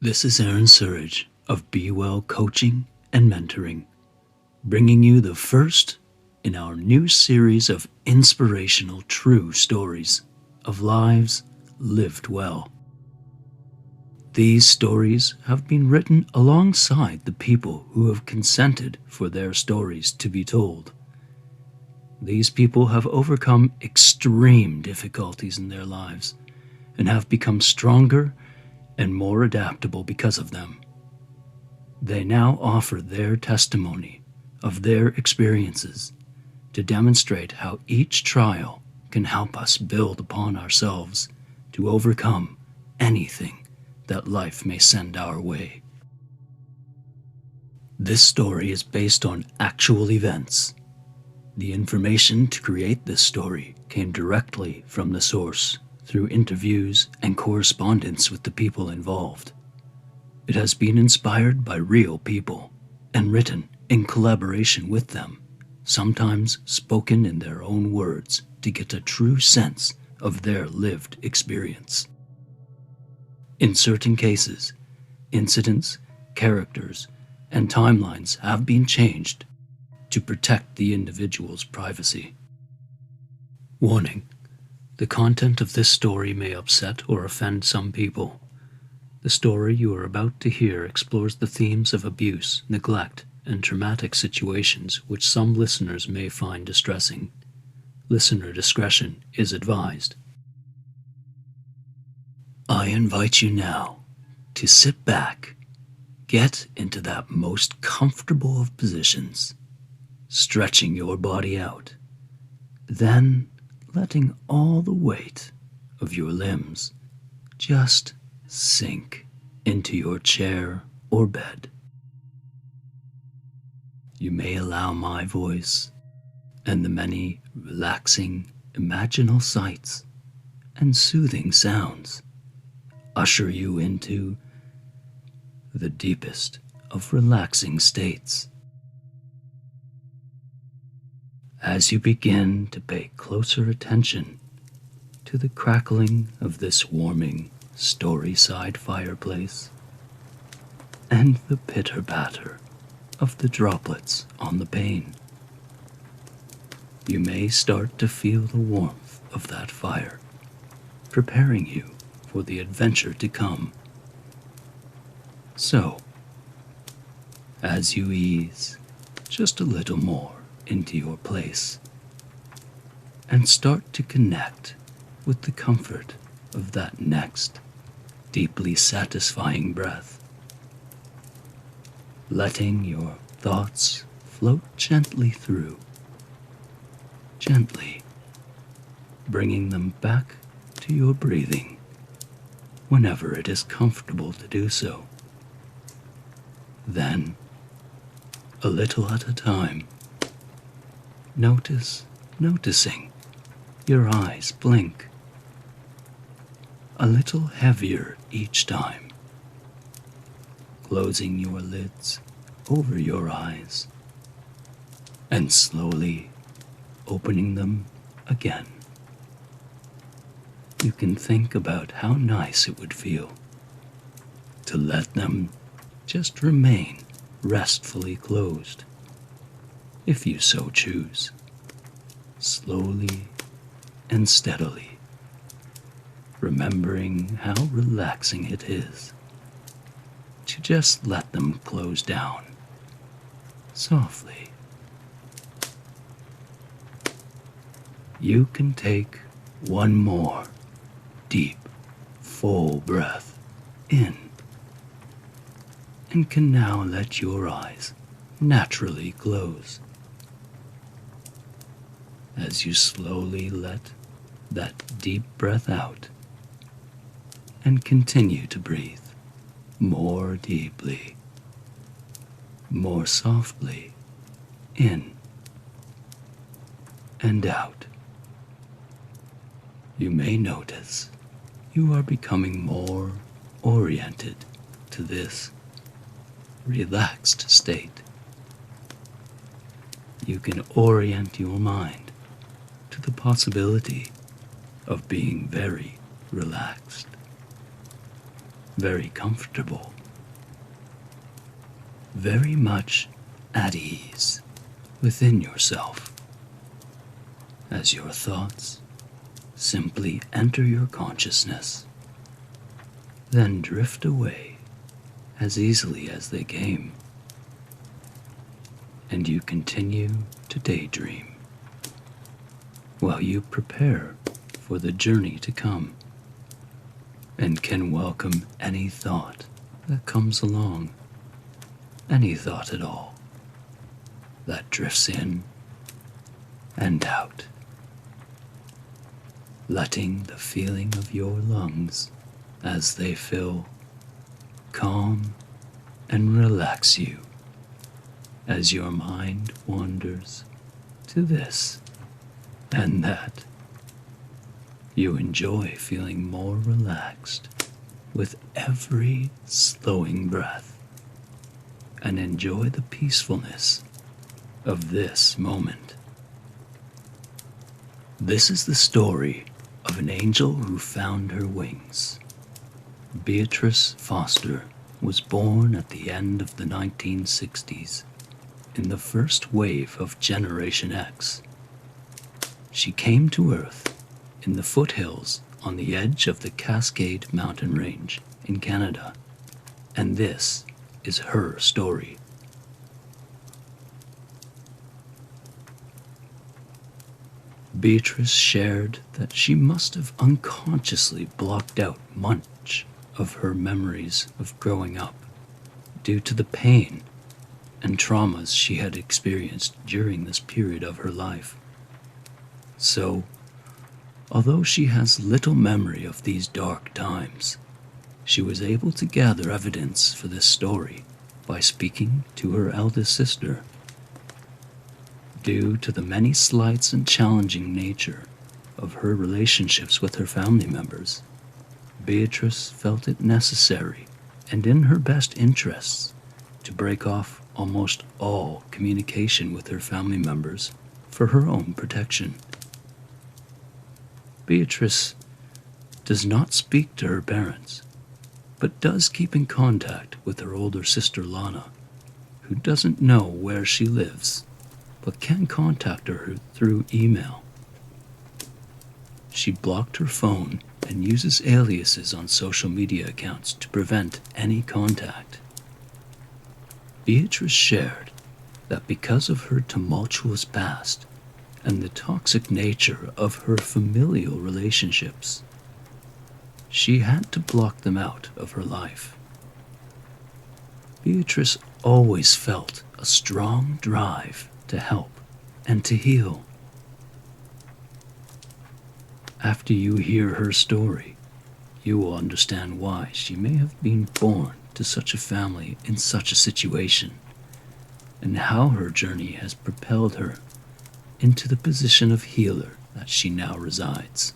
This is Aaron Surridge of Bewell Coaching and Mentoring, bringing you the first in our new series of inspirational true stories of lives lived well. These stories have been written alongside the people who have consented for their stories to be told. These people have overcome extreme difficulties in their lives and have become stronger and more adaptable because of them. They now offer their testimony of their experiences to demonstrate how each trial can help us build upon ourselves to overcome anything that life may send our way. This story is based on actual events. The information to create this story came directly from the source through interviews and correspondence with the people involved. It has been inspired by real people and written in collaboration with them, sometimes spoken in their own words to get a true sense of their lived experience. In certain cases, incidents, characters, and timelines have been changed to protect the individual's privacy. Warning: the content of this story may upset or offend some people. The story you are about to hear explores the themes of abuse, neglect, and traumatic situations which some listeners may find distressing. Listener discretion is advised. I invite you now to sit back, get into that most comfortable of positions, stretching your body out, then letting all the weight of your limbs just sink into your chair or bed. You may allow my voice and the many relaxing imaginal sights and soothing sounds usher you into the deepest of relaxing states. As you begin to pay closer attention to the crackling of this warming story-side fireplace and the pitter-patter of the droplets on the pane, you may start to feel the warmth of that fire, preparing you for the adventure to come. So, as you ease just a little more into your place and start to connect with the comfort of that next deeply satisfying breath, letting your thoughts float gently through, gently bringing them back to your breathing whenever it is comfortable to do so. Then, a little at a time, noticing your eyes blink a little heavier each time, closing your lids over your eyes and slowly opening them again. You can think about how nice it would feel to let them just remain restfully closed, if you so choose, slowly and steadily, remembering how relaxing it is to just let them close down softly. You can take one more deep, full breath in and can now let your eyes naturally close as you slowly let that deep breath out and continue to breathe more deeply, more softly in and out. You may notice you are becoming more oriented to this relaxed state. You can orient your mind to the possibility of being very relaxed. very comfortable, very much at ease within yourself, as your thoughts simply enter your consciousness, then drift away as easily as they came, and you continue to daydream while you prepare for the journey to come, and can welcome any thought that comes along, any thought at all that drifts in and out, letting the feeling of your lungs as they fill calm and relax you as your mind wanders to this and that. You enjoy feeling more relaxed with every slowing breath, and enjoy the peacefulness of this moment. This is the story of an angel who found her wings. Beatrice Foster was born at the end of the 1960s, in the first wave of Generation X. She came to Earth in the foothills on the edge of the Cascade Mountain Range in Canada, and this is her story. Beatrice shared that she must have unconsciously blocked out much of her memories of growing up due to the pain and traumas she had experienced during this period of her life. So, although she has little memory of these dark times, she was able to gather evidence for this story by speaking to her eldest sister. Due to the many slights and challenging nature of her relationships with her family members, Beatrice felt it necessary and in her best interests to break off almost all communication with her family members for her own protection. Beatrice does not speak to her parents, but does keep in contact with her older sister Lana, who doesn't know where she lives, but can contact her through email. She blocked her phone and uses aliases on social media accounts to prevent any contact. Beatrice shared that because of her tumultuous past and the toxic nature of her familial relationships, she had to block them out of her life. Beatrice always felt a strong drive to help and to heal. After you hear her story, you will understand why she may have been born to such a family in such a situation, and how her journey has propelled her into the position of healer that she now resides.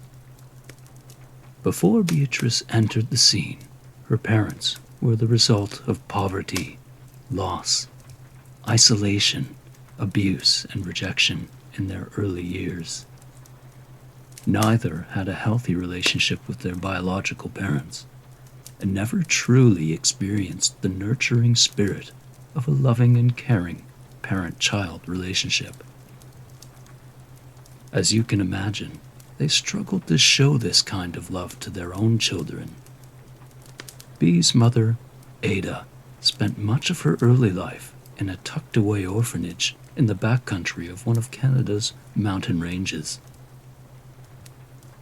Before Beatrice entered the scene, her parents were the result of poverty, loss, isolation, abuse, and rejection in their early years. Neither had a healthy relationship with their biological parents, and never truly experienced the nurturing spirit of a loving and caring parent-child relationship. As you can imagine, they struggled to show this kind of love to their own children. Bee's mother, Ada, spent much of her early life in a tucked-away orphanage in the backcountry of one of Canada's mountain ranges.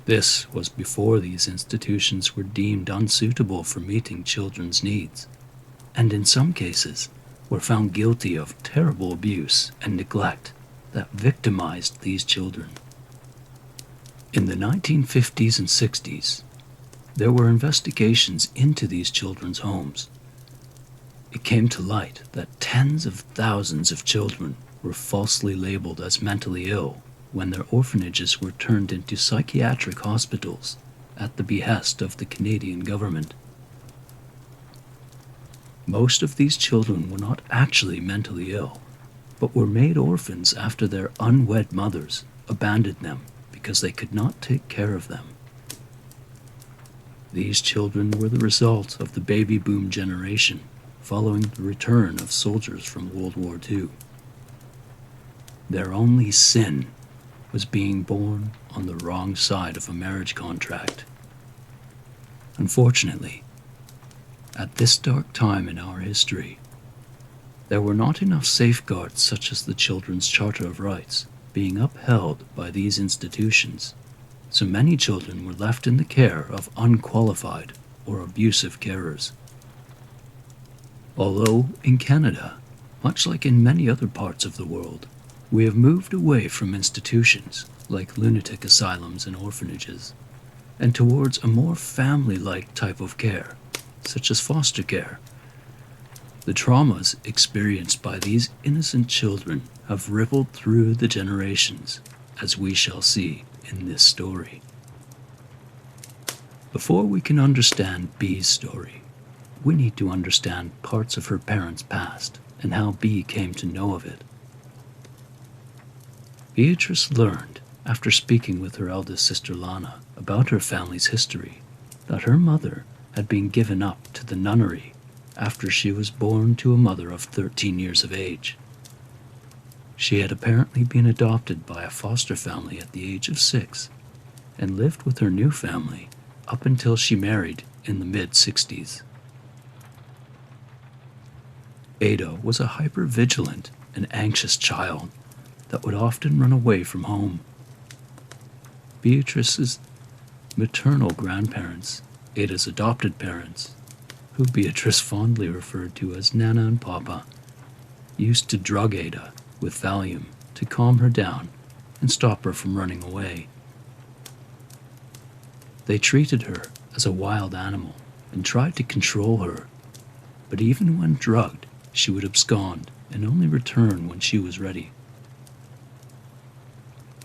This was before these institutions were deemed unsuitable for meeting children's needs, and in some cases were found guilty of terrible abuse and neglect that victimized these children. In the 1950s and 60s, there were investigations into these children's homes. It came to light that tens of thousands of children were falsely labeled as mentally ill when their orphanages were turned into psychiatric hospitals at the behest of the Canadian government. Most of these children were not actually mentally ill, but were made orphans after their unwed mothers abandoned them because they could not take care of them. These children were the result of the baby boom generation following the return of soldiers from World War II. Their only sin was being born on the wrong side of a marriage contract. Unfortunately, at this dark time in our history, there were not enough safeguards such as the Children's Charter of Rights being upheld by these institutions, so many children were left in the care of unqualified or abusive carers. Although in Canada, much like in many other parts of the world, we have moved away from institutions like lunatic asylums and orphanages, and towards a more family-like type of care, such as foster care. The traumas experienced by these innocent children have rippled through the generations, as we shall see in this story. Before we can understand B's story, we need to understand parts of her parents' past and how B came to know of it. Beatrice learned, after speaking with her eldest sister Lana about her family's history, that her mother had been given up to the nunnery after she was born to a mother of 13 years of age. She had apparently been adopted by a foster family at the age of 6 and lived with her new family up until she married in the mid-60s. Ada was a hyper-vigilant and anxious child that would often run away from home. Beatrice's maternal grandparents, Ada's adopted parents, who Beatrice fondly referred to as Nana and Papa, used to drug Ada with Valium to calm her down and stop her from running away. They treated her as a wild animal and tried to control her, but even when drugged, she would abscond and only return when she was ready.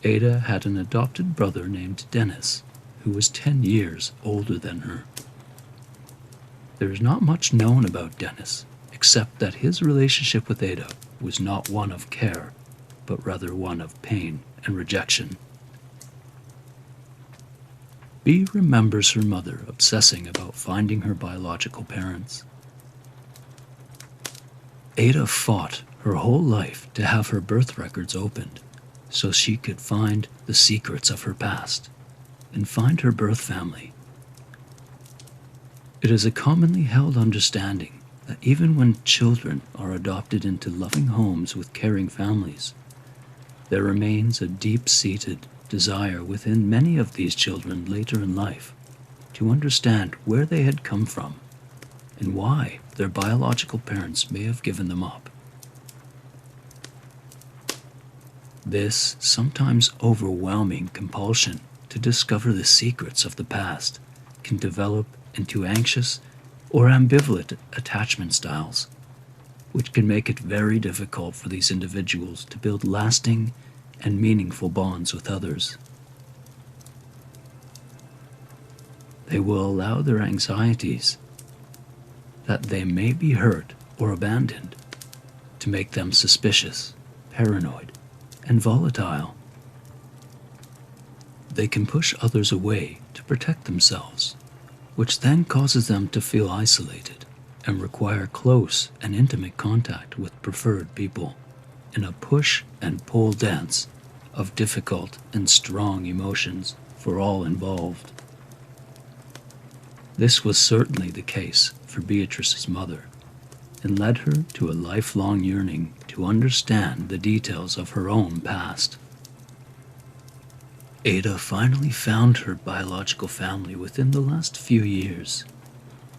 Ada had an adopted brother named Dennis, who was 10 years older than her. There is not much known about Dennis, except that his relationship with Ada was not one of care, but rather one of pain and rejection. Bea remembers her mother obsessing about finding her biological parents. Ada fought her whole life to have her birth records opened so she could find the secrets of her past and find her birth family. It is a commonly held understanding that even when children are adopted into loving homes with caring families, there remains a deep-seated desire within many of these children later in life to understand where they had come from and why their biological parents may have given them up. This sometimes overwhelming compulsion to discover the secrets of the past can develop into anxious or ambivalent attachment styles, which can make it very difficult for these individuals to build lasting and meaningful bonds with others. They will allow their anxieties that they may be hurt or abandoned to make them suspicious, paranoid, and volatile. They can push others away to protect themselves, which then causes them to feel isolated and require close and intimate contact with preferred people in a push and pull dance of difficult and strong emotions for all involved. This was certainly the case for Beatrice's mother, and led her to a lifelong yearning to understand the details of her own past. Ada finally found her biological family within the last few years.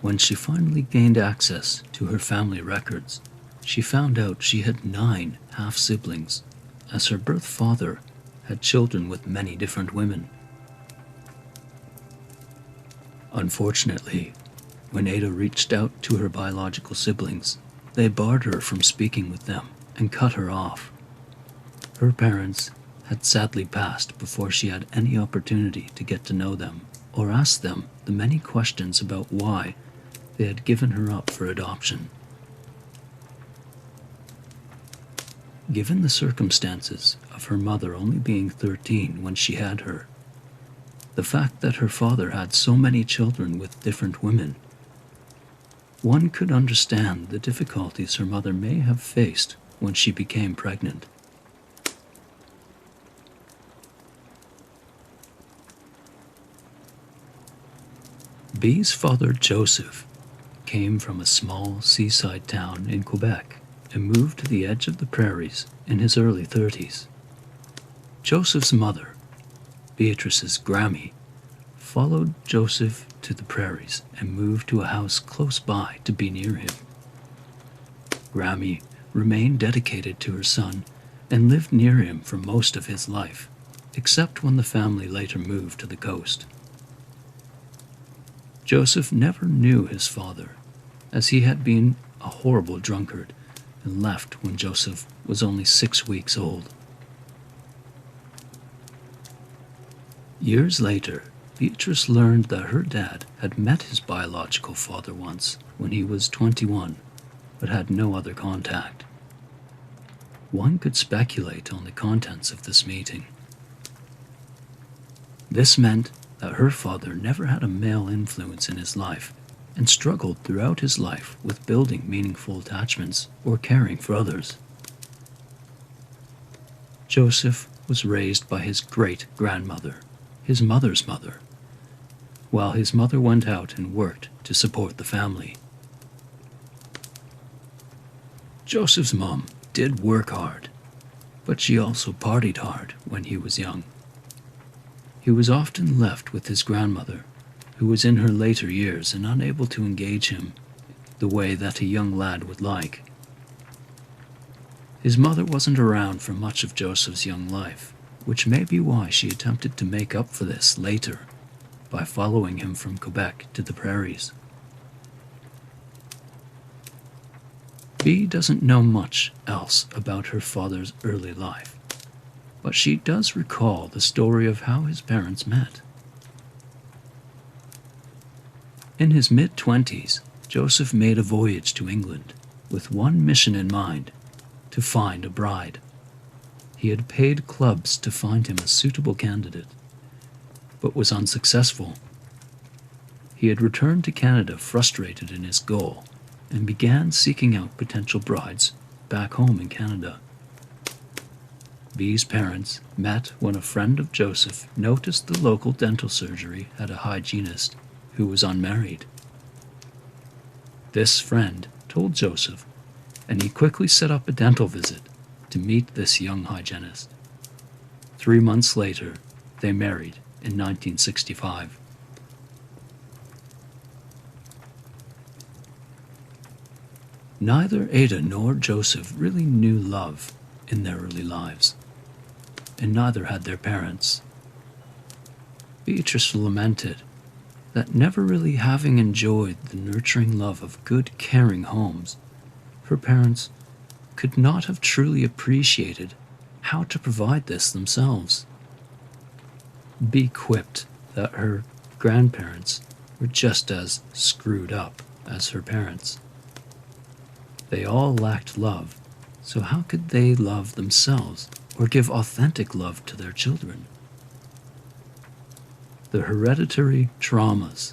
When she finally gained access to her family records, she found out she had 9 half-siblings, as her birth father had children with many different women. Unfortunately, when Ada reached out to her biological siblings, they barred her from speaking with them and cut her off. Her parents had sadly passed before she had any opportunity to get to know them or ask them the many questions about why they had given her up for adoption. Given the circumstances of her mother only being 13 when she had her, the fact that her father had so many children with different women. One could understand the difficulties her mother may have faced when she became pregnant. B's father, Joseph, came from a small seaside town in Quebec and moved to the edge of the prairies in his early 30s. Joseph's mother, Beatrice's Grammy, followed Joseph to the prairies and moved to a house close by to be near him. Grammy remained dedicated to her son and lived near him for most of his life, except when the family later moved to the coast. Joseph never knew his father, as he had been a horrible drunkard and left when Joseph was only 6 weeks old. Years later, Beatrice learned that her dad had met his biological father once when he was 21, but had no other contact. One could speculate on the contents of this meeting. This meant that her father never had a male influence in his life and struggled throughout his life with building meaningful attachments or caring for others. Joseph was raised by his great-grandmother, his mother's mother, while his mother went out and worked to support the family. Joseph's mom did work hard, but she also partied hard when he was young. He was often left with his grandmother, who was in her later years and unable to engage him the way that a young lad would like. His mother wasn't around for much of Joseph's young life, which may be why she attempted to make up for this later by following him from Quebec to the prairies. Bee doesn't know much else about her father's early life, but she does recall the story of how his parents met. In his mid-20s, Joseph made a voyage to England with one mission in mind: to find a bride. He had paid clubs to find him a suitable candidate, but was unsuccessful. He had returned to Canada frustrated in his goal and began seeking out potential brides back home in Canada. B's parents met when a friend of Joseph noticed the local dental surgery had a hygienist who was unmarried. This friend told Joseph, and he quickly set up a dental visit to meet this young hygienist. 3 months later, they married in 1965. Neither Ada nor Joseph really knew love in their early lives, and neither had their parents. Beatrice lamented that never really having enjoyed the nurturing love of good, caring homes, her parents could not have truly appreciated how to provide this themselves. Bee quipped that her grandparents were just as screwed up as her parents. They all lacked love, so how could they love themselves or give authentic love to their children? The hereditary traumas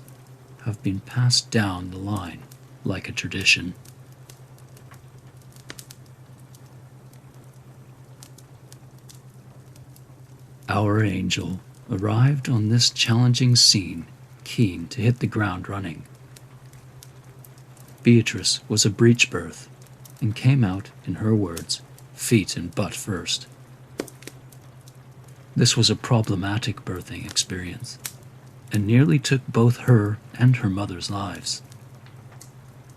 have been passed down the line like a tradition. Our angel arrived on this challenging scene, keen to hit the ground running. Beatrice was a breech birth and came out, in her words, feet and butt first. This was a problematic birthing experience and nearly took both her and her mother's lives.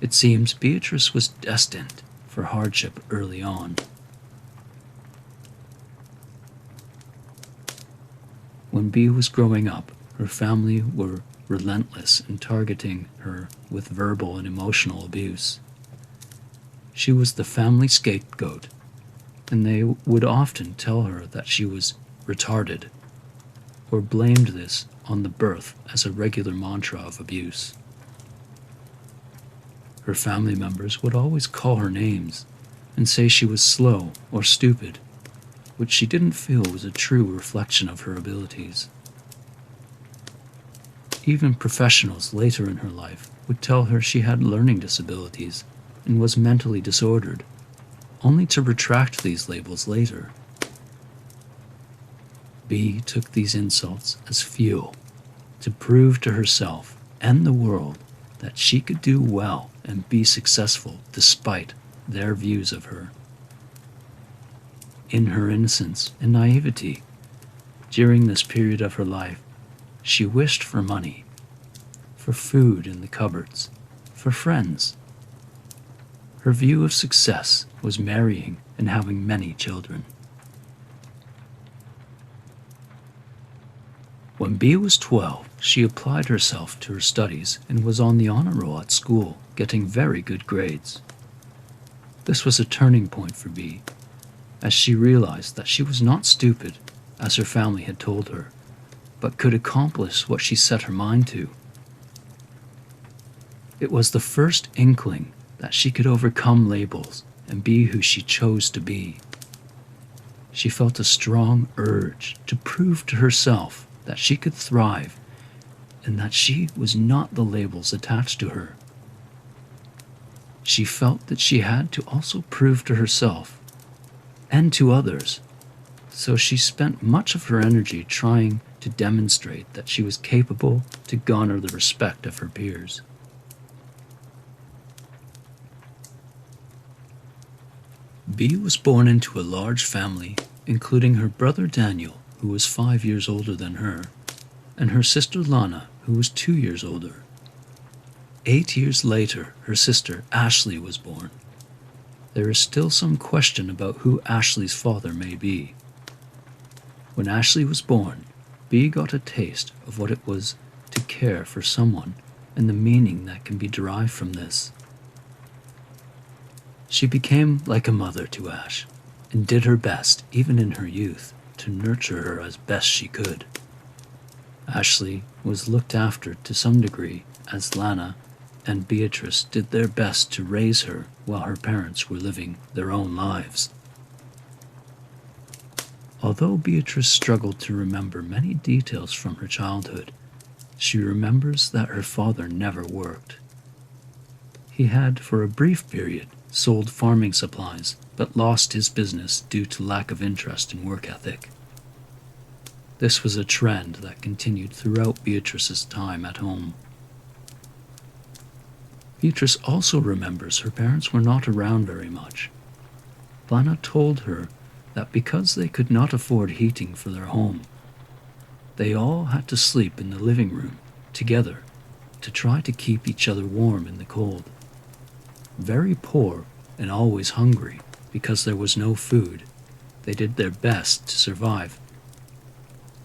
It seems Beatrice was destined for hardship early on. When Bee was growing up, her family were relentless in targeting her with verbal and emotional abuse. She was the family scapegoat, and they would often tell her that she was retarded, or blamed this on the birth as a regular mantra of abuse. Her family members would always call her names and say she was slow or stupid, which she didn't feel was a true reflection of her abilities. Even professionals later in her life would tell her she had learning disabilities and was mentally disordered, only to retract these labels later. B took these insults as fuel to prove to herself and the world that she could do well and be successful despite their views of her. In her innocence and naivety, during this period of her life, she wished for money, for food in the cupboards, for friends. Her view of success was marrying and having many children. When B was 12, she applied herself to her studies and was on the honor roll at school, getting very good grades. This was a turning point for B, as she realized that she was not stupid, as her family had told her, but could accomplish what she set her mind to. It was the first inkling that she could overcome labels and be who she chose to be. She felt a strong urge to prove to herself that she could thrive and that she was not the labels attached to her. She felt that she had to also prove to herself and to others, so she spent much of her energy trying to demonstrate that she was capable to garner the respect of her peers. B was born into a large family, including her brother Daniel, who was 5 years older than her, and her sister Lana, who was 2 years older. 8 years later, her sister Ashley was born. There is still some question about who Ashley's father may be. When Ashley was born, B got a taste of what it was to care for someone and the meaning that can be derived from this. She became like a mother to Ash and did her best, even in her youth, to nurture her as best she could. Ashley was looked after to some degree, as Lana and Beatrice did their best to raise her while her parents were living their own lives. Although Beatrice struggled to remember many details from her childhood, she remembers that her father never worked. He had, for a brief period, sold farming supplies, but lost his business due to lack of interest and work ethic. This was a trend that continued throughout Beatrice's time at home. Beatrice also remembers her parents were not around very much. Lana told her that because they could not afford heating for their home, they all had to sleep in the living room together to try to keep each other warm in the cold. Very poor and always hungry because there was no food, they did their best to survive,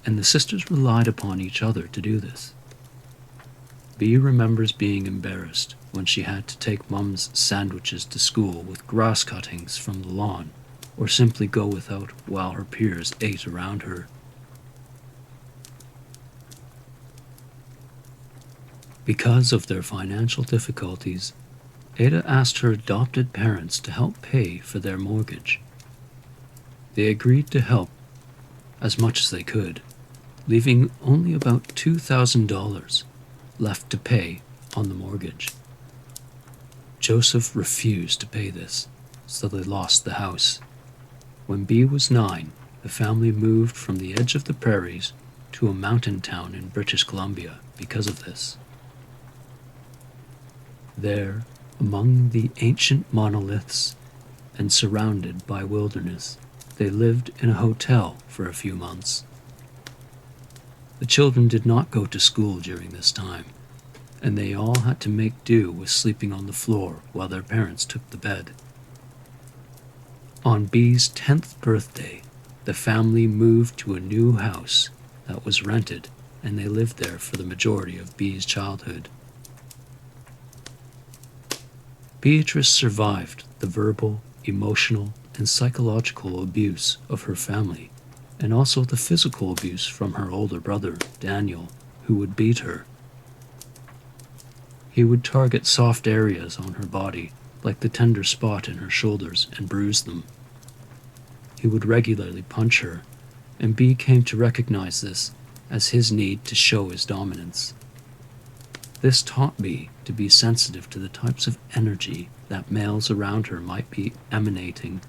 and the sisters relied upon each other to do this. B remembers being embarrassed when she had to take Mum's sandwiches to school with grass cuttings from the lawn, or simply go without while her peers ate around her. Because of their financial difficulties, Ada asked her adopted parents to help pay for their mortgage. They agreed to help as much as they could, leaving only about $2,000 left to pay on the mortgage. Joseph refused to pay this, so they lost the house. When B was 9, the family moved from the edge of the prairies to a mountain town in British Columbia because of this. There, among the ancient monoliths and surrounded by wilderness, they lived in a hotel for a few months. The children did not go to school during this time, and they all had to make do with sleeping on the floor while their parents took the bed. On B's 10th birthday, the family moved to a new house that was rented, and they lived there for the majority of B's childhood. Beatrice survived the verbal, emotional, and psychological abuse of her family, and also the physical abuse from her older brother, Daniel, who would beat her. He would target soft areas on her body, like the tender spot in her shoulders, and bruise them. He would regularly punch her, and B came to recognize this as his need to show his dominance. This taught Bee to be sensitive to the types of energy that males around her might be emanating,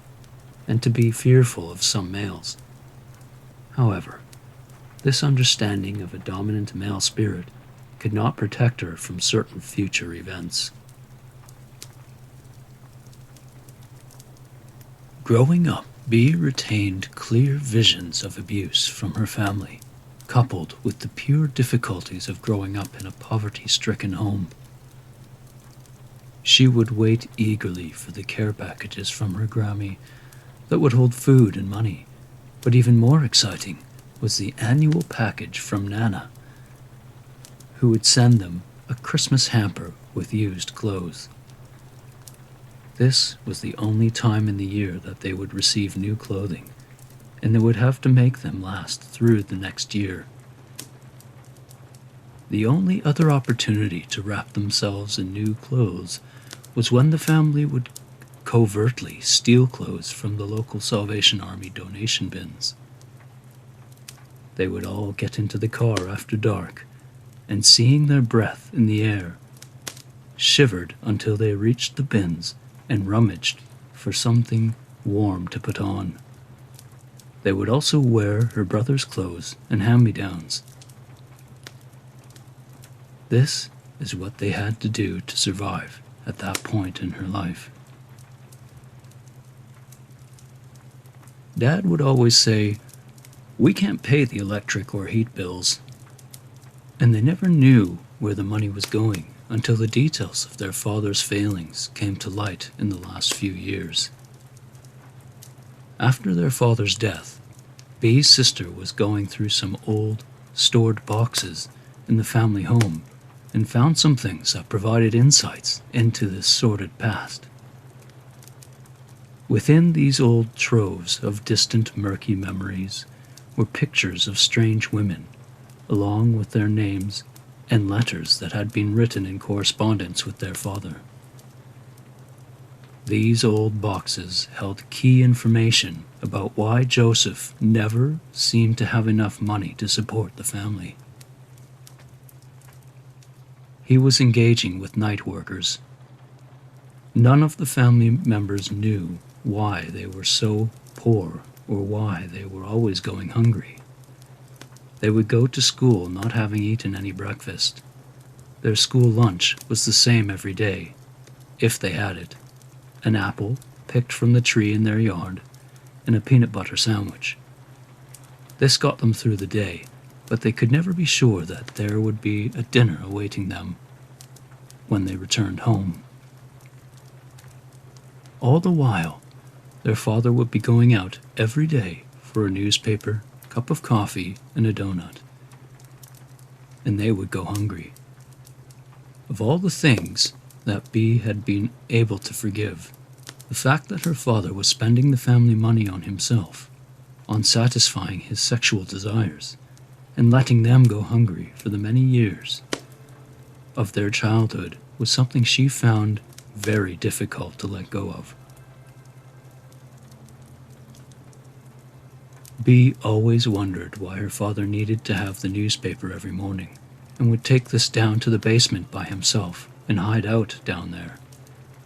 and to be fearful of some males. However, this understanding of a dominant male spirit could not protect her from certain future events. Growing up, Bee retained clear visions of abuse from her family, coupled with the pure difficulties of growing up in a poverty-stricken home. She would wait eagerly for the care packages from her Grammy that would hold food and money, but even more exciting was the annual package from Nana, who would send them a Christmas hamper with used clothes. This was the only time in the year that they would receive new clothing, and they would have to make them last through the next year. The only other opportunity to wrap themselves in new clothes was when the family would covertly steal clothes from the local Salvation Army donation bins. They would all get into the car after dark, and seeing their breath in the air, shivered until they reached the bins and rummaged for something warm to put on. They would also wear her brother's clothes and hand-me-downs. This is what they had to do to survive at that point in her life. Dad would always say, "We can't pay the electric or heat bills." And they never knew where the money was going until the details of their father's failings came to light in the last few years. After their father's death, Bee's sister was going through some old, stored boxes in the family home and found some things that provided insights into this sordid past. Within these old troves of distant, murky memories were pictures of strange women, along with their names and letters that had been written in correspondence with their father. These old boxes held key information about why Joseph never seemed to have enough money to support the family. He was engaging with night workers. None of the family members knew why they were so poor or why they were always going hungry. They would go to school not having eaten any breakfast. Their school lunch was the same every day, if they had it: an apple picked from the tree in their yard and a peanut butter sandwich. This got them through the day, but they could never be sure that there would be a dinner awaiting them when they returned home. All the while, their father would be going out every day for a newspaper, cup of coffee, and a donut, and they would go hungry. Of all the things that Bee had been able to forgive, the fact that her father was spending the family money on himself, on satisfying his sexual desires, and letting them go hungry for the many years of their childhood was something she found very difficult to let go of. Bee always wondered why her father needed to have the newspaper every morning, and would take this down to the basement by himself and hide out down there,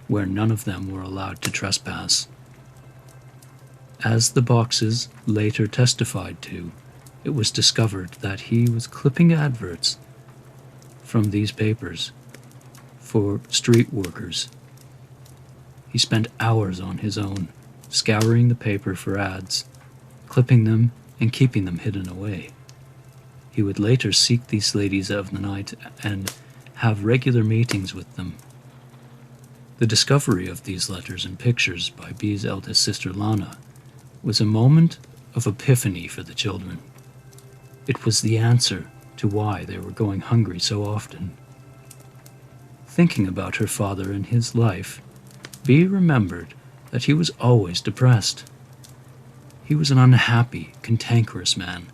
where none of them were allowed to trespass. As the boxes later testified to, it was discovered that he was clipping adverts from these papers for street workers. He spent hours on his own, scouring the paper for ads, clipping them and keeping them hidden away. He would later seek these ladies of the night and have regular meetings with them. The discovery of these letters and pictures by Bee's eldest sister Lana was a moment of epiphany for the children. It was the answer to why they were going hungry so often. Thinking about her father and his life, Bee remembered that he was always depressed. He was an unhappy, cantankerous man,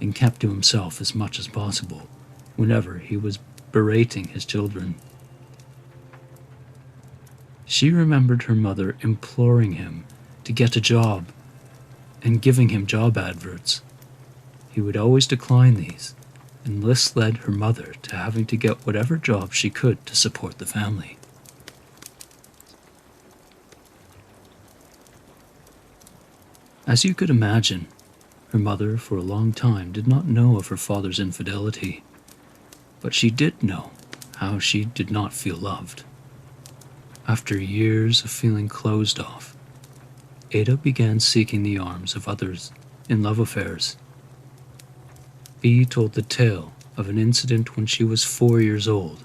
and kept to himself as much as possible whenever he was berating his children. She remembered her mother imploring him to get a job and giving him job adverts. He would always decline these, and this led her mother to having to get whatever job she could to support the family. As you could imagine, her mother for a long time did not know of her father's infidelity, but she did know how she did not feel loved. After years of feeling closed off, Ada began seeking the arms of others in love affairs. B told the tale of an incident when she was 4 years old.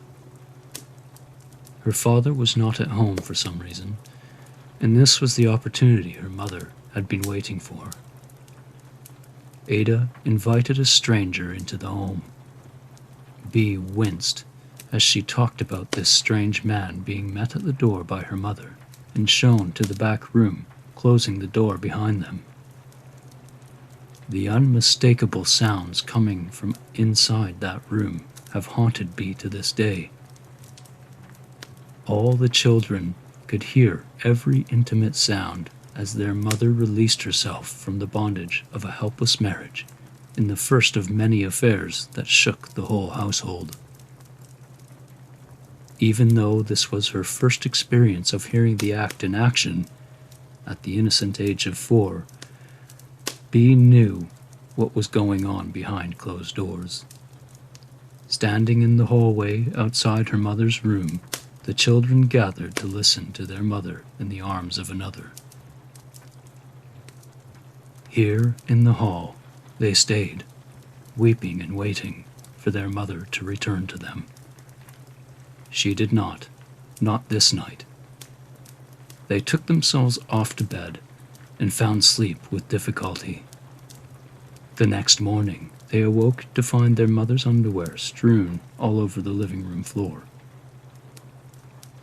Her father was not at home for some reason, and this was the opportunity her mother had been waiting for. Ada invited a stranger into the home. B winced as she talked about this strange man being met at the door by her mother and shown to the back room, closing the door behind them. The unmistakable sounds coming from inside that room have haunted B to this day. All the children could hear every intimate sound as their mother released herself from the bondage of a helpless marriage in the first of many affairs that shook the whole household. Even though this was her first experience of hearing the act in action, at the innocent age of 4, B knew what was going on behind closed doors. Standing in the hallway outside her mother's room, the children gathered to listen to their mother in the arms of another. Here in the hall, they stayed, weeping and waiting for their mother to return to them. She did not this night. They took themselves off to bed and found sleep with difficulty. The next morning, they awoke to find their mother's underwear strewn all over the living room floor.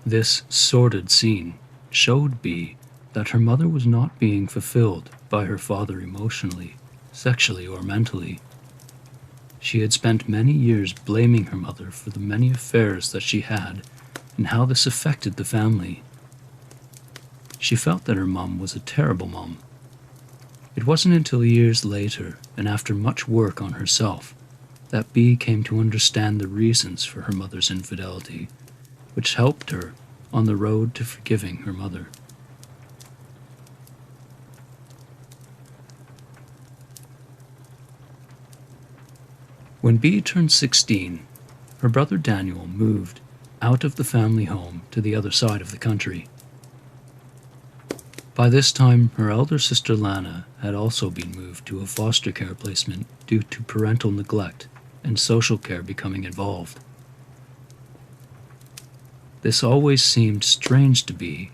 This sordid scene showed B that her mother was not being fulfilled by her father emotionally, sexually, or mentally. She had spent many years blaming her mother for the many affairs that she had and how this affected the family. She felt that her mom was a terrible mom. It wasn't until years later, and after much work on herself, that B came to understand the reasons for her mother's infidelity, which helped her on the road to forgiving her mother. When B turned 16, her brother Daniel moved out of the family home to the other side of the country. By this time, her elder sister Lana had also been moved to a foster care placement due to parental neglect and social care becoming involved. This always seemed strange to B,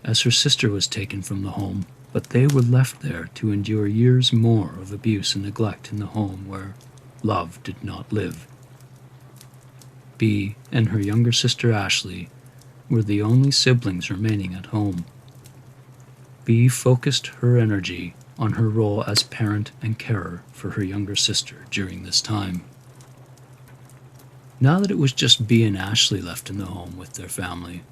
as her sister was taken from the home, but they were left there to endure years more of abuse and neglect in the home where love did not live. B and her younger sister Ashley were the only siblings remaining at home. B focused her energy on her role as parent and carer for her younger sister during this time. Now that it was just B and Ashley left in the home with their family,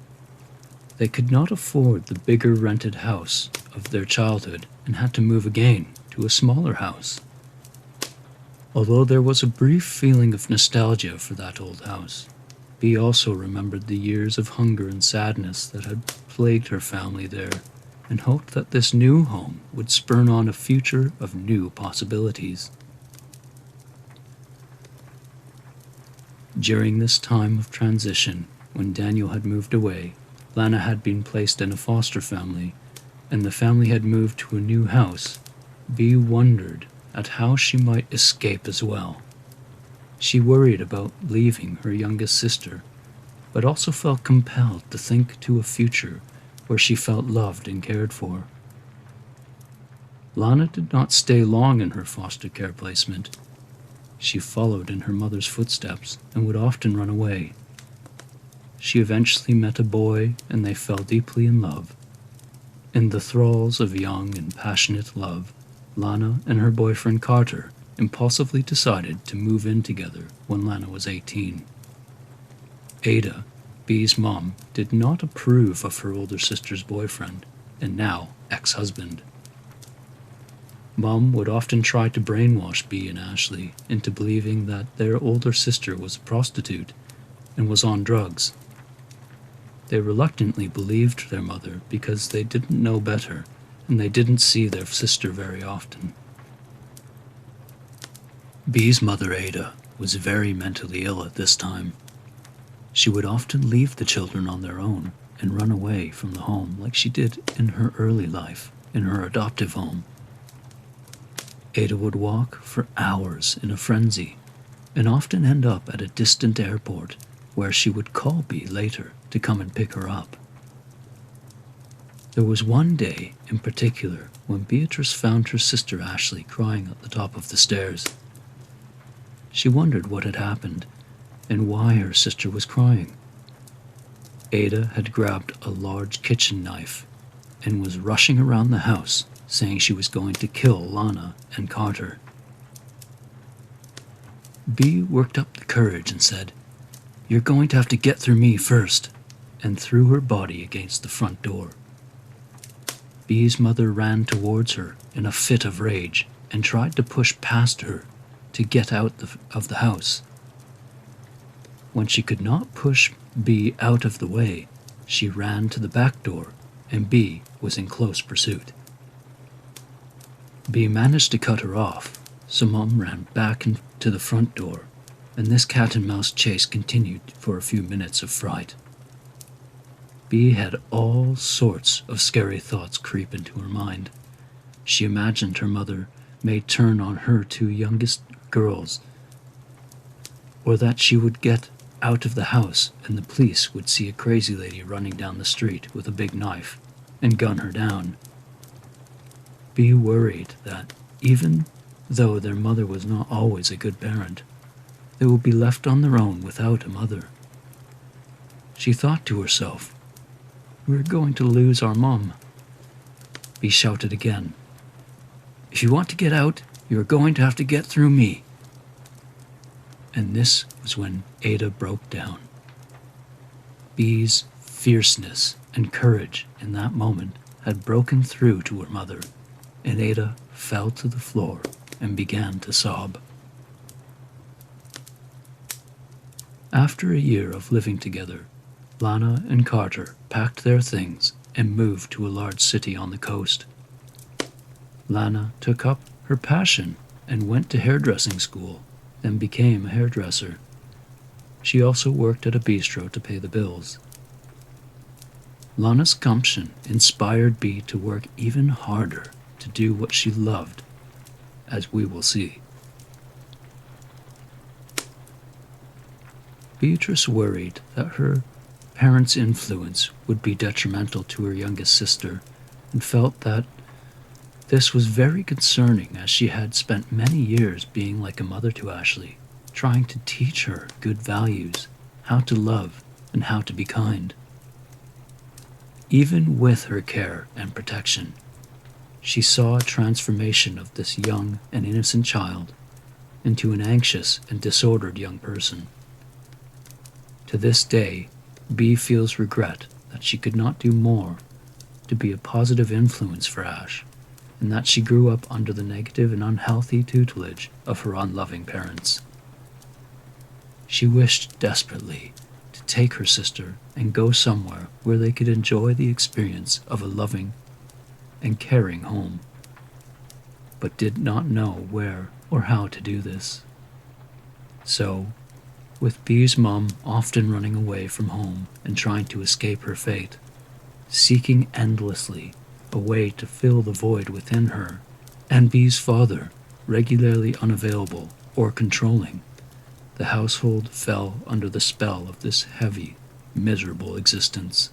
they could not afford the bigger rented house of their childhood and had to move again to a smaller house. Although there was a brief feeling of nostalgia for that old house, B also remembered the years of hunger and sadness that had plagued her family there and hoped that this new home would spur on a future of new possibilities. During this time of transition, when Daniel had moved away, Lana had been placed in a foster family, and the family had moved to a new house. B wondered at how she might escape as well. She worried about leaving her youngest sister, but also felt compelled to think to a future where she felt loved and cared for. Lana did not stay long in her foster care placement. She followed in her mother's footsteps and would often run away. She eventually met a boy and they fell deeply in love. In the thralls of young and passionate love, Lana and her boyfriend Carter impulsively decided to move in together when Lana was 18. Ada, B's mom, did not approve of her older sister's boyfriend, and now ex-husband. Mom would often try to brainwash Bea and Ashley into believing that their older sister was a prostitute and was on drugs. They reluctantly believed their mother because they didn't know better and they didn't see their sister very often. Bea's mother, Ada, was very mentally ill at this time. She would often leave the children on their own and run away from the home like she did in her early life in her adoptive home. Ada would walk for hours in a frenzy and often end up at a distant airport where she would call Bea later to come and pick her up. There was one day in particular when Beatrice found her sister Ashley crying at the top of the stairs. She wondered what had happened and why her sister was crying. Ada had grabbed a large kitchen knife and was rushing around the house saying she was going to kill Lana and Carter. Bea worked up the courage and said, "You're going to have to get through me first," and threw her body against the front door. Bea's mother ran towards her in a fit of rage and tried to push past her to get out of the house. When she could not push Bea out of the way, she ran to the back door and Bea was in close pursuit. Bea managed to cut her off, so Mom ran back into the front door, and this cat-and-mouse chase continued for a few minutes of fright. Bea had all sorts of scary thoughts creep into her mind. She imagined her mother may turn on her two youngest girls, or that she would get out of the house and the police would see a crazy lady running down the street with a big knife and gun her down. Bea worried that, even though their mother was not always a good parent, they would be left on their own without a mother. She thought to herself, "We're going to lose our mom." Bea shouted again, "If you want to get out, you're going to have to get through me." And this was when Ada broke down. Bea's fierceness and courage in that moment had broken through to her mother, and Ada fell to the floor and began to sob. After a year of living together, Lana and Carter packed their things and moved to a large city on the coast. Lana took up her passion and went to hairdressing school, then became a hairdresser. She also worked at a bistro to pay the bills. Lana's gumption inspired Bea to work even harder to do what she loved, as we will see. Beatrice worried that her parents' influence would be detrimental to her youngest sister and felt that this was very concerning as she had spent many years being like a mother to Ashley, trying to teach her good values, how to love, and how to be kind. Even with her care and protection, she saw a transformation of this young and innocent child into an anxious and disordered young person. To this day, Bea feels regret that she could not do more to be a positive influence for Ash, and that she grew up under the negative and unhealthy tutelage of her unloving parents. She wished desperately to take her sister and go somewhere where they could enjoy the experience of a loving and caring home, but did not know where or how to do this. So, with Bea's mom often running away from home and trying to escape her fate, seeking endlessly a way to fill the void within her, and Bea's father regularly unavailable or controlling, the household fell under the spell of this heavy, miserable existence.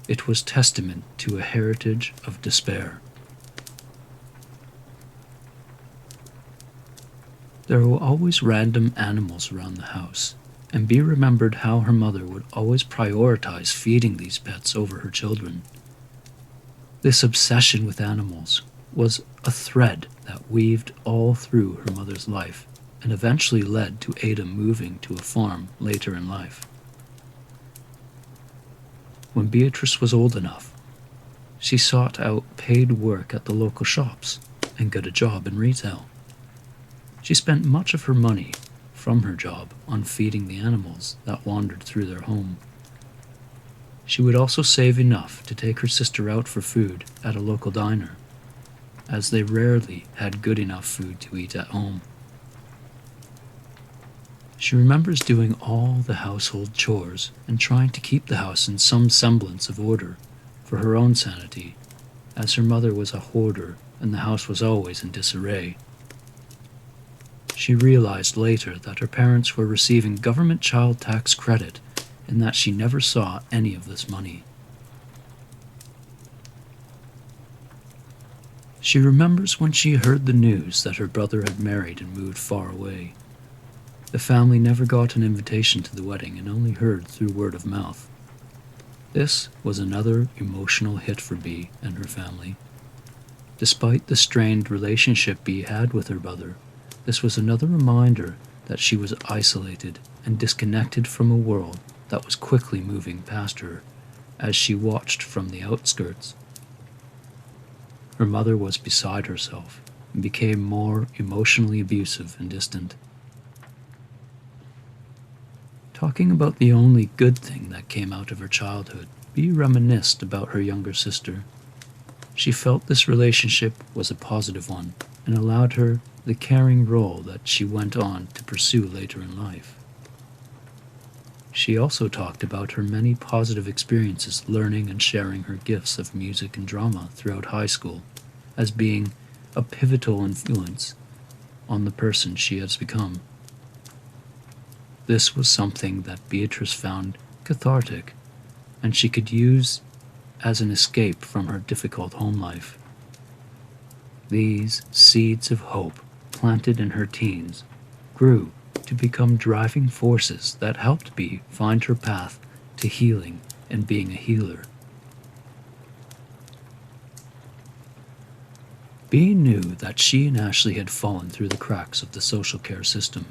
It was testament to a heritage of despair. There were always random animals around the house, and Bea remembered how her mother would always prioritize feeding these pets over her children. This obsession with animals was a thread that weaved all through her mother's life and eventually led to Ada moving to a farm later in life. When Beatrice was old enough, she sought out paid work at the local shops and got a job in retail. She spent much of her money from her job on feeding the animals that wandered through their home. She would also save enough to take her sister out for food at a local diner, as they rarely had good enough food to eat at home. She remembers doing all the household chores and trying to keep the house in some semblance of order for her own sanity, as her mother was a hoarder and the house was always in disarray. She realized later that her parents were receiving government child tax credit and that she never saw any of this money. She remembers when she heard the news that her brother had married and moved far away. The family never got an invitation to the wedding and only heard through word of mouth. This was another emotional hit for Bea and her family. Despite the strained relationship Bea had with her brother, this was another reminder that she was isolated and disconnected from a world that was quickly moving past her as she watched from the outskirts. Her mother was beside herself and became more emotionally abusive and distant. Talking about the only good thing that came out of her childhood, Bea reminisced about her younger sister. She felt this relationship was a positive one and allowed her the caring role that she went on to pursue later in life. She also talked about her many positive experiences learning and sharing her gifts of music and drama throughout high school as being a pivotal influence on the person she has become. This was something that Beatrice found cathartic and she could use as an escape from her difficult home life. These seeds of hope planted in her teens grew to become driving forces that helped Bea find her path to healing and being a healer. Bea knew that she and Ashley had fallen through the cracks of the social care system.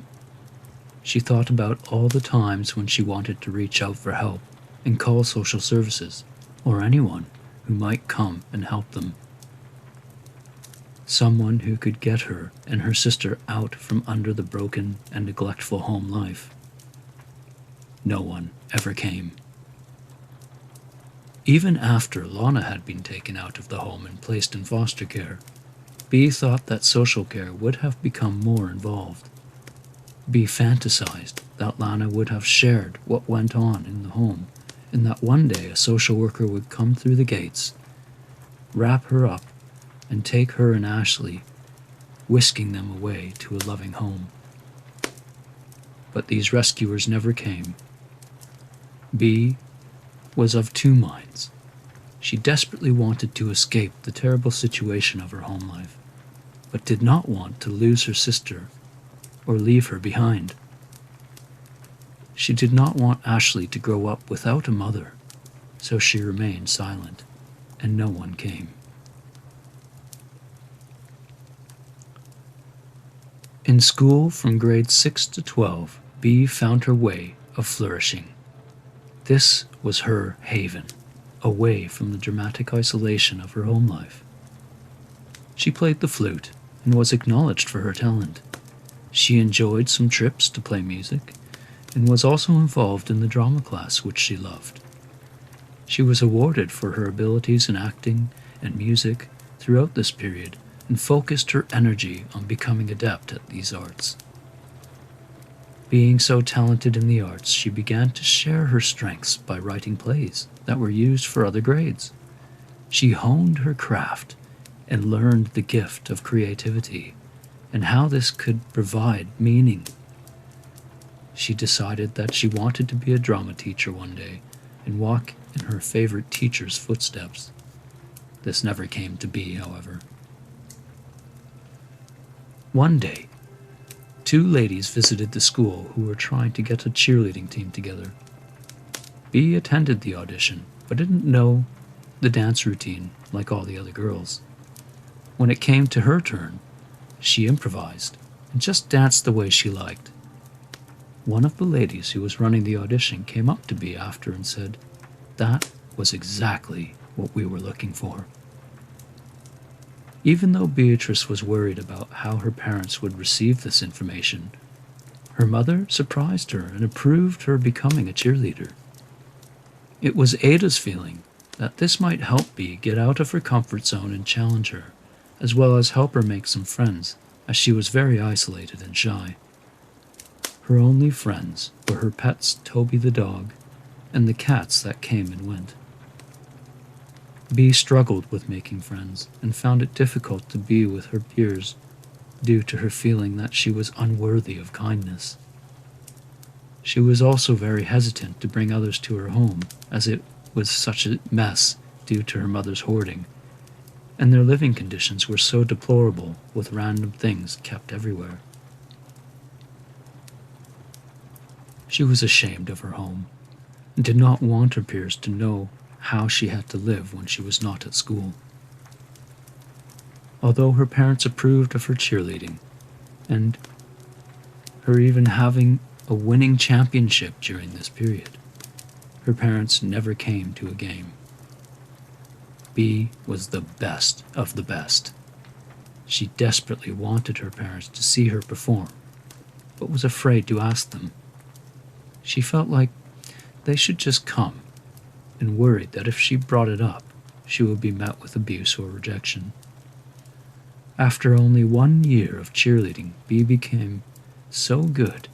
She thought about all the times when she wanted to reach out for help and call social services or anyone who might come and help them. Someone who could get her and her sister out from under the broken and neglectful home life. No one ever came. Even after Lana had been taken out of the home and placed in foster care, Bea thought that social care would have become more involved. Bea fantasized that Lana would have shared what went on in the home and that one day a social worker would come through the gates, wrap her up, and take her and Ashley, whisking them away to a loving home. But these rescuers never came. Bea was of two minds. She desperately wanted to escape the terrible situation of her home life, but did not want to lose her sister or leave her behind. She did not want Ashley to grow up without a mother, so she remained silent, and no one came. In school from grades 6 to 12, Bea found her way of flourishing. This was her haven, away from the dramatic isolation of her home life. She played the flute and was acknowledged for her talent. She enjoyed some trips to play music and was also involved in the drama class, which she loved. She was awarded for her abilities in acting and music throughout this period and focused her energy on becoming adept at these arts. Being so talented in the arts, she began to share her strengths by writing plays that were used for other grades. She honed her craft and learned the gift of creativity and how this could provide meaning. She decided that she wanted to be a drama teacher one day and walk in her favorite teacher's footsteps. This never came to be, however. One day, two ladies visited the school who were trying to get a cheerleading team together. Bea attended the audition, but didn't know the dance routine like all the other girls. When it came to her turn, she improvised and just danced the way she liked. One of the ladies who was running the audition came up to Bea after and said, "That was exactly what we were looking for." Even though Beatrice was worried about how her parents would receive this information, her mother surprised her and approved her becoming a cheerleader. It was Ada's feeling that this might help Bea get out of her comfort zone and challenge her, as well as help her make some friends, as she was very isolated and shy. Her only friends were her pets Toby the dog and the cats that came and went. Bea struggled with making friends and found it difficult to be with her peers due to her feeling that she was unworthy of kindness. She was also very hesitant to bring others to her home, as it was such a mess due to her mother's hoarding, and their living conditions were so deplorable with random things kept everywhere. She was ashamed of her home and did not want her peers to know how she had to live when she was not at school. Although her parents approved of her cheerleading and her even having a winning championship during this period, her parents never came to a game. Bea was the best of the best. She desperately wanted her parents to see her perform, but was afraid to ask them. She felt like they should just come, and worried that if she brought it up, she would be met with abuse or rejection. After only 1 year of cheerleading, Bea became so good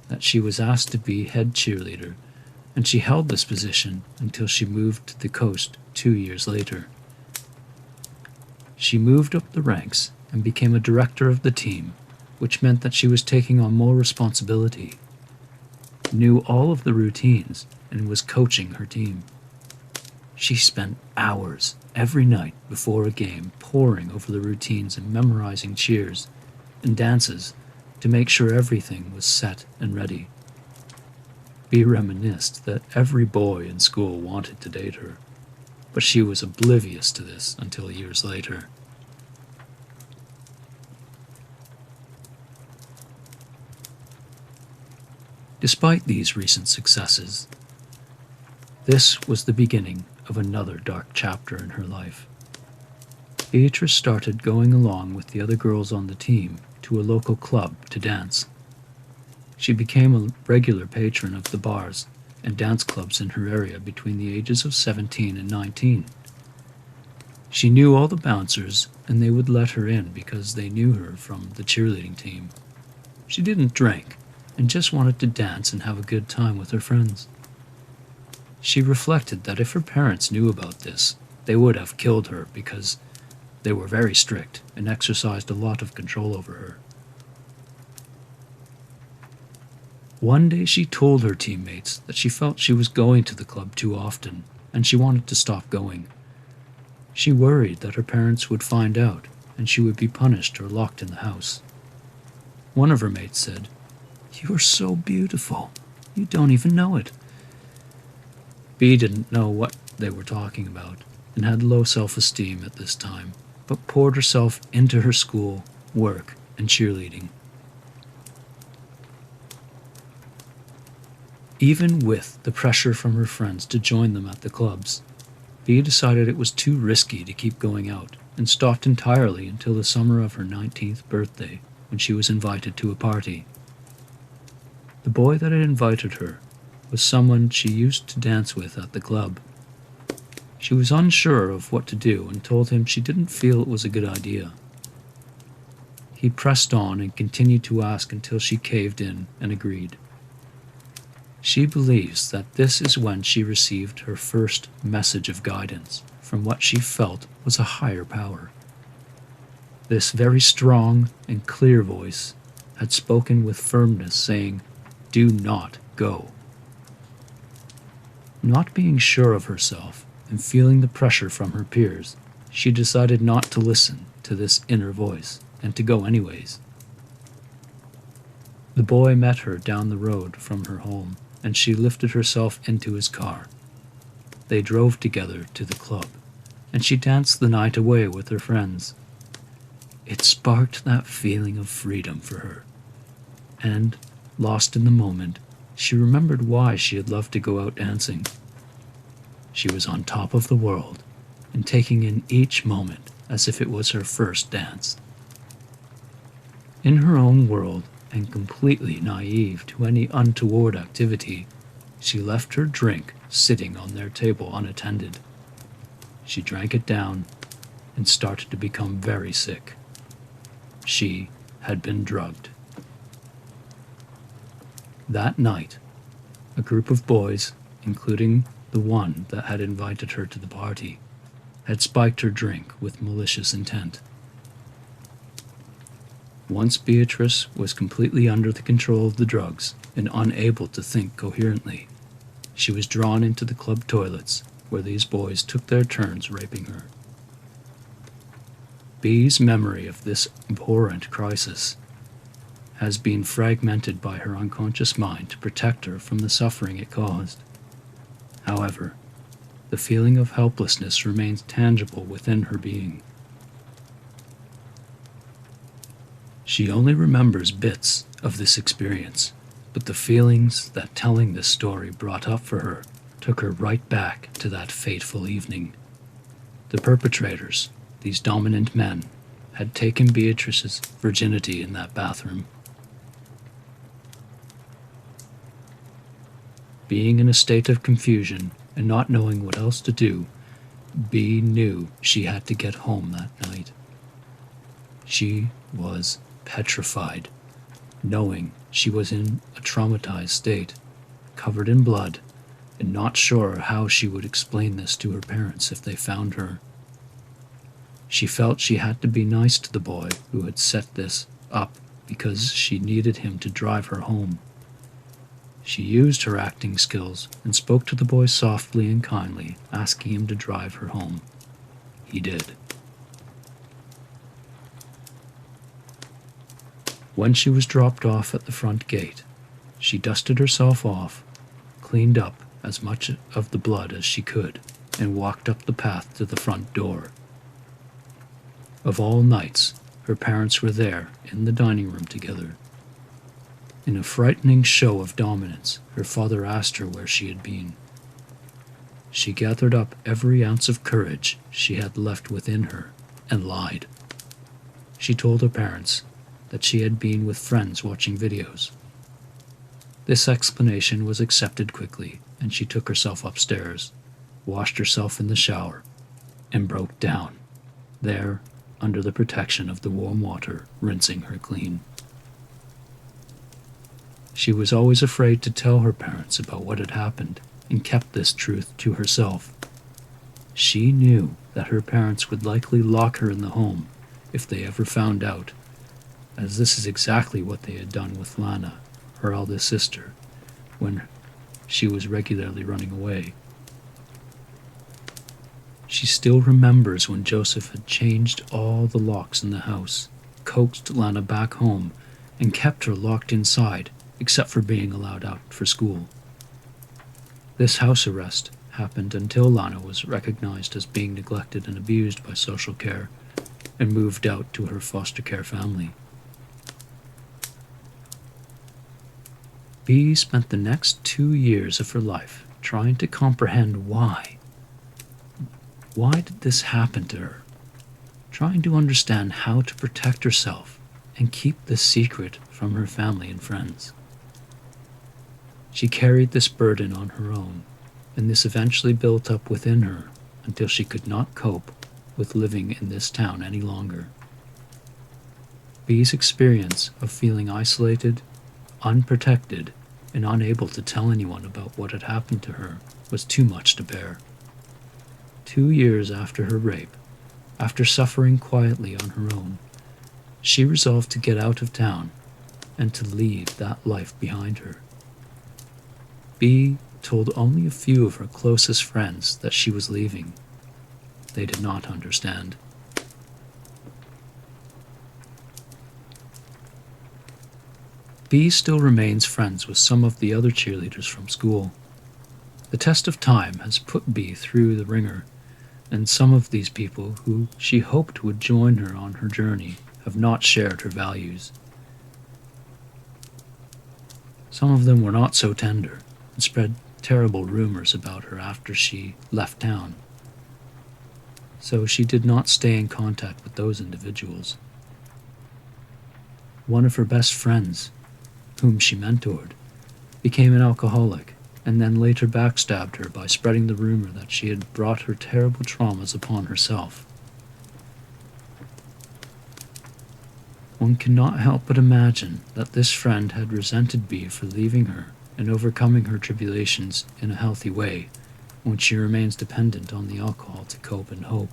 that she was asked to be head cheerleader, and she held this position until she moved to the coast 2 years later. She moved up the ranks and became a director of the team, which meant that she was taking on more responsibility, knew all of the routines, and was coaching her team. She spent hours every night before a game poring over the routines and memorizing cheers and dances to make sure everything was set and ready. Bea reminisced that every boy in school wanted to date her, but she was oblivious to this until years later. Despite these recent successes, this was the beginning of another dark chapter in her life. Beatrice started going along with the other girls on the team to a local club to dance. She became a regular patron of the bars and dance clubs in her area between the ages of 17 and 19. She knew all the bouncers, and they would let her in because they knew her from the cheerleading team. She didn't drink and just wanted to dance and have a good time with her friends. She reflected that if her parents knew about this, they would have killed her because they were very strict and exercised a lot of control over her. One day she told her teammates that she felt she was going to the club too often and she wanted to stop going. She worried that her parents would find out and she would be punished or locked in the house. One of her mates said, "You are so beautiful. You don't even know it." Bea didn't know what they were talking about and had low self-esteem at this time, but poured herself into her school, work, and cheerleading. Even with the pressure from her friends to join them at the clubs, Bea decided it was too risky to keep going out and stopped entirely until the summer of her 19th birthday when she was invited to a party. The boy that had invited her was someone she used to dance with at the club. She was unsure of what to do and told him she didn't feel it was a good idea. He pressed on and continued to ask until she caved in and agreed. She believes that this is when she received her first message of guidance from what she felt was a higher power. This very strong and clear voice had spoken with firmness, saying, "Do not go." Not being sure of herself and feeling the pressure from her peers, she decided not to listen to this inner voice and to go anyways. The boy met her down the road from her home, and she lifted herself into his car. They drove together to the club, and she danced the night away with her friends. It sparked that feeling of freedom for her, and, lost in the moment, she remembered why she had loved to go out dancing. She was on top of the world and taking in each moment as if it was her first dance. In her own world, and completely naive to any untoward activity, she left her drink sitting on their table unattended. She drank it down and started to become very sick. She had been drugged. That night, a group of boys, including the one that had invited her to the party, had spiked her drink with malicious intent. Once Beatrice was completely under the control of the drugs and unable to think coherently, she was drawn into the club toilets where these boys took their turns raping her. Bee's memory of this abhorrent crisis has been fragmented by her unconscious mind to protect her from the suffering it caused. However, the feeling of helplessness remains tangible within her being. She only remembers bits of this experience, but the feelings that telling this story brought up for her took her right back to that fateful evening. The perpetrators, these dominant men, had taken Beatrice's virginity in that bathroom. Being in a state of confusion and not knowing what else to do, Bee knew she had to get home that night. She was petrified, knowing she was in a traumatized state, covered in blood, and not sure how she would explain this to her parents if they found her. She felt she had to be nice to the boy who had set this up because she needed him to drive her home. She used her acting skills and spoke to the boy softly and kindly, asking him to drive her home. He did. When she was dropped off at the front gate, she dusted herself off, cleaned up as much of the blood as she could, and walked up the path to the front door. Of all nights, her parents were there in the dining room together. In a frightening show of dominance, her father asked her where she had been. She gathered up every ounce of courage she had left within her and lied. She told her parents that she had been with friends watching videos. This explanation was accepted quickly, and she took herself upstairs, washed herself in the shower, and broke down, there, under the protection of the warm water, rinsing her clean. She was always afraid to tell her parents about what had happened and kept this truth to herself. She knew that her parents would likely lock her in the home if they ever found out, as this is exactly what they had done with Lana, her eldest sister, when she was regularly running away. She still remembers when Joseph had changed all the locks in the house, coaxed Lana back home, and kept her locked inside, except for being allowed out for school. This house arrest happened until Lana was recognized as being neglected and abused by social care and moved out to her foster care family. Bee spent the next 2 years of her life trying to comprehend why. Why did this happen to her? Trying to understand how to protect herself and keep this secret from her family and friends. She carried this burden on her own, and this eventually built up within her until she could not cope with living in this town any longer. Bee's experience of feeling isolated, unprotected, and unable to tell anyone about what had happened to her was too much to bear. 2 years after her rape, after suffering quietly on her own, she resolved to get out of town and to leave that life behind her. Bee told only a few of her closest friends that she was leaving. They did not understand. Bee still remains friends with some of the other cheerleaders from school. The test of time has put Bee through the ringer, and some of these people who she hoped would join her on her journey have not shared her values. Some of them were not so tender and spread terrible rumors about her after she left town. so she did not stay in contact with those individuals. One of her best friends, whom she mentored, became an alcoholic and then later backstabbed her by spreading the rumor that she had brought her terrible traumas upon herself. One cannot help but imagine that this friend had resented B for leaving her and overcoming her tribulations in a healthy way when she remains dependent on the alcohol to cope and hope.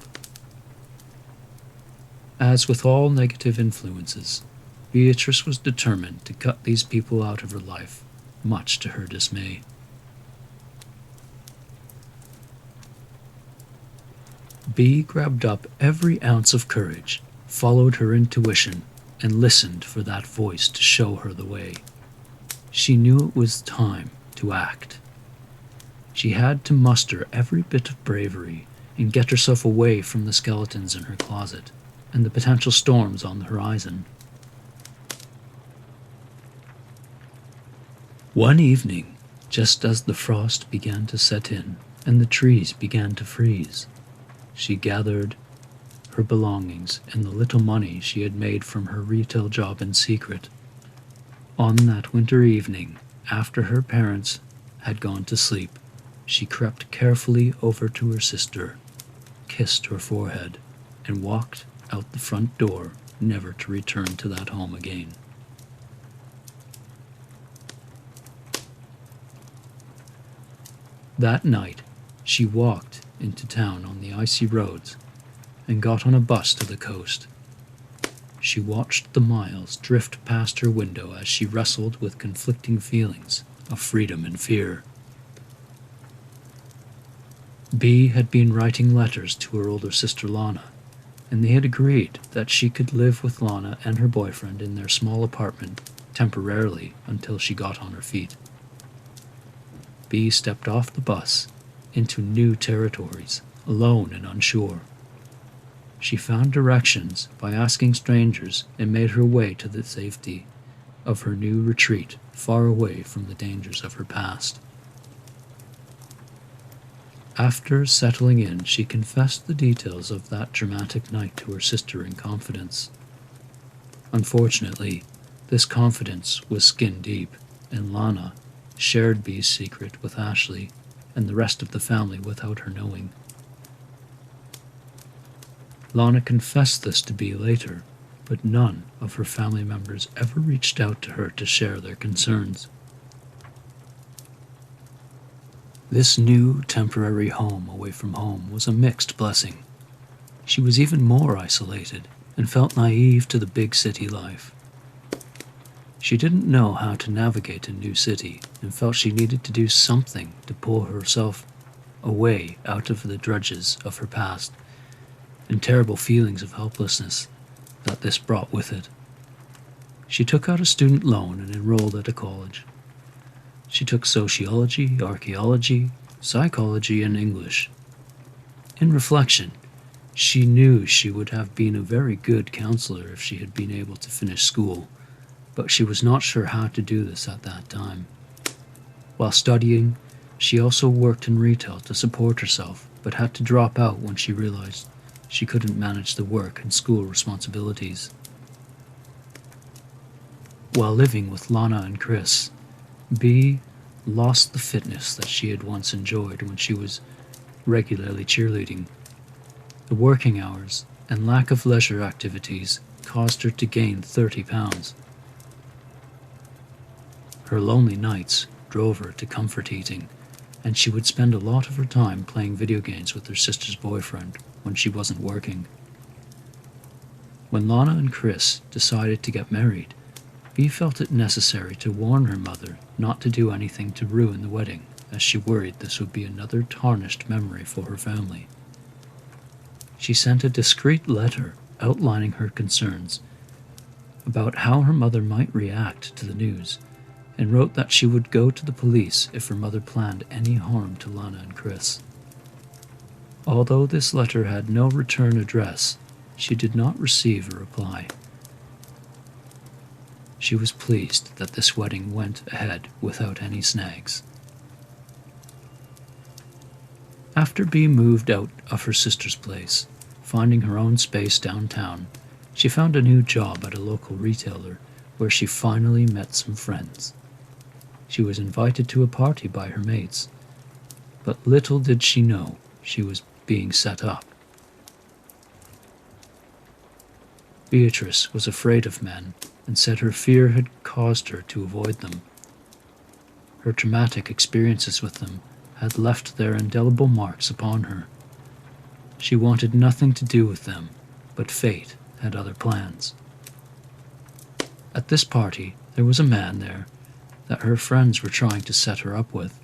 As with all negative influences, Beatrice was determined to cut these people out of her life, much to her dismay. B grabbed up every ounce of courage, followed her intuition, and listened for that voice to show her the way. She knew it was time to act. She had to muster every bit of bravery and get herself away from the skeletons in her closet and the potential storms on the horizon. One evening, just as the frost began to set in and the trees began to freeze, she gathered her belongings and the little money she had made from her retail job in secret. On that winter evening, after her parents had gone to sleep, she crept carefully over to her sister, kissed her forehead, and walked out the front door, never to return to that home again. That night, she walked into town on the icy roads and got on a bus to the coast. She watched the miles drift past her window as she wrestled with conflicting feelings of freedom and fear. B had been writing letters to her older sister Lana, and they had agreed that she could live with Lana and her boyfriend in their small apartment temporarily until she got on her feet. B stepped off the bus into new territories, alone and unsure. She found directions by asking strangers and made her way to the safety of her new retreat, far away from the dangers of her past. After settling in, she confessed the details of that dramatic night to her sister in confidence. Unfortunately, this confidence was skin deep, and Lana shared B's secret with Ashley and the rest of the family without her knowing. Lana confessed this to B later, but none of her family members ever reached out to her to share their concerns. This new temporary home away from home was a mixed blessing. She was even more isolated and felt naive to the big city life. She didn't know how to navigate a new city and felt she needed to do something to pull herself away out of the drudges of her past and terrible feelings of helplessness that this brought with it. She took out a student loan and enrolled at a college. She took sociology, archaeology, psychology, and English. In reflection, she knew she would have been a very good counselor if she had been able to finish school, but she was not sure how to do this at that time. While studying, she also worked in retail to support herself, but had to drop out when she realized she couldn't manage the work and school responsibilities. While living with Lana and Chris, B lost the fitness that she had once enjoyed when she was regularly cheerleading. The working hours and lack of leisure activities caused her to gain 30 pounds. Her lonely nights drove her to comfort eating, and she would spend a lot of her time playing video games with her sister's boyfriend when she wasn't working. When Lana and Chris decided to get married, B felt it necessary to warn her mother not to do anything to ruin the wedding, as she worried this would be another tarnished memory for her family. She sent a discreet letter outlining her concerns about how her mother might react to the news, and wrote that she would go to the police if her mother planned any harm to Lana and Chris. Although this letter had no return address, she did not receive a reply. She was pleased that this wedding went ahead without any snags. After B moved out of her sister's place, finding her own space downtown, she found a new job at a local retailer where she finally met some friends. She was invited to a party by her mates, but little did she know she was being set up. Beatrice was afraid of men and said her fear had caused her to avoid them. Her traumatic experiences with them had left their indelible marks upon her. She wanted nothing to do with them, but fate had other plans. At this party, there was a man there that her friends were trying to set her up with.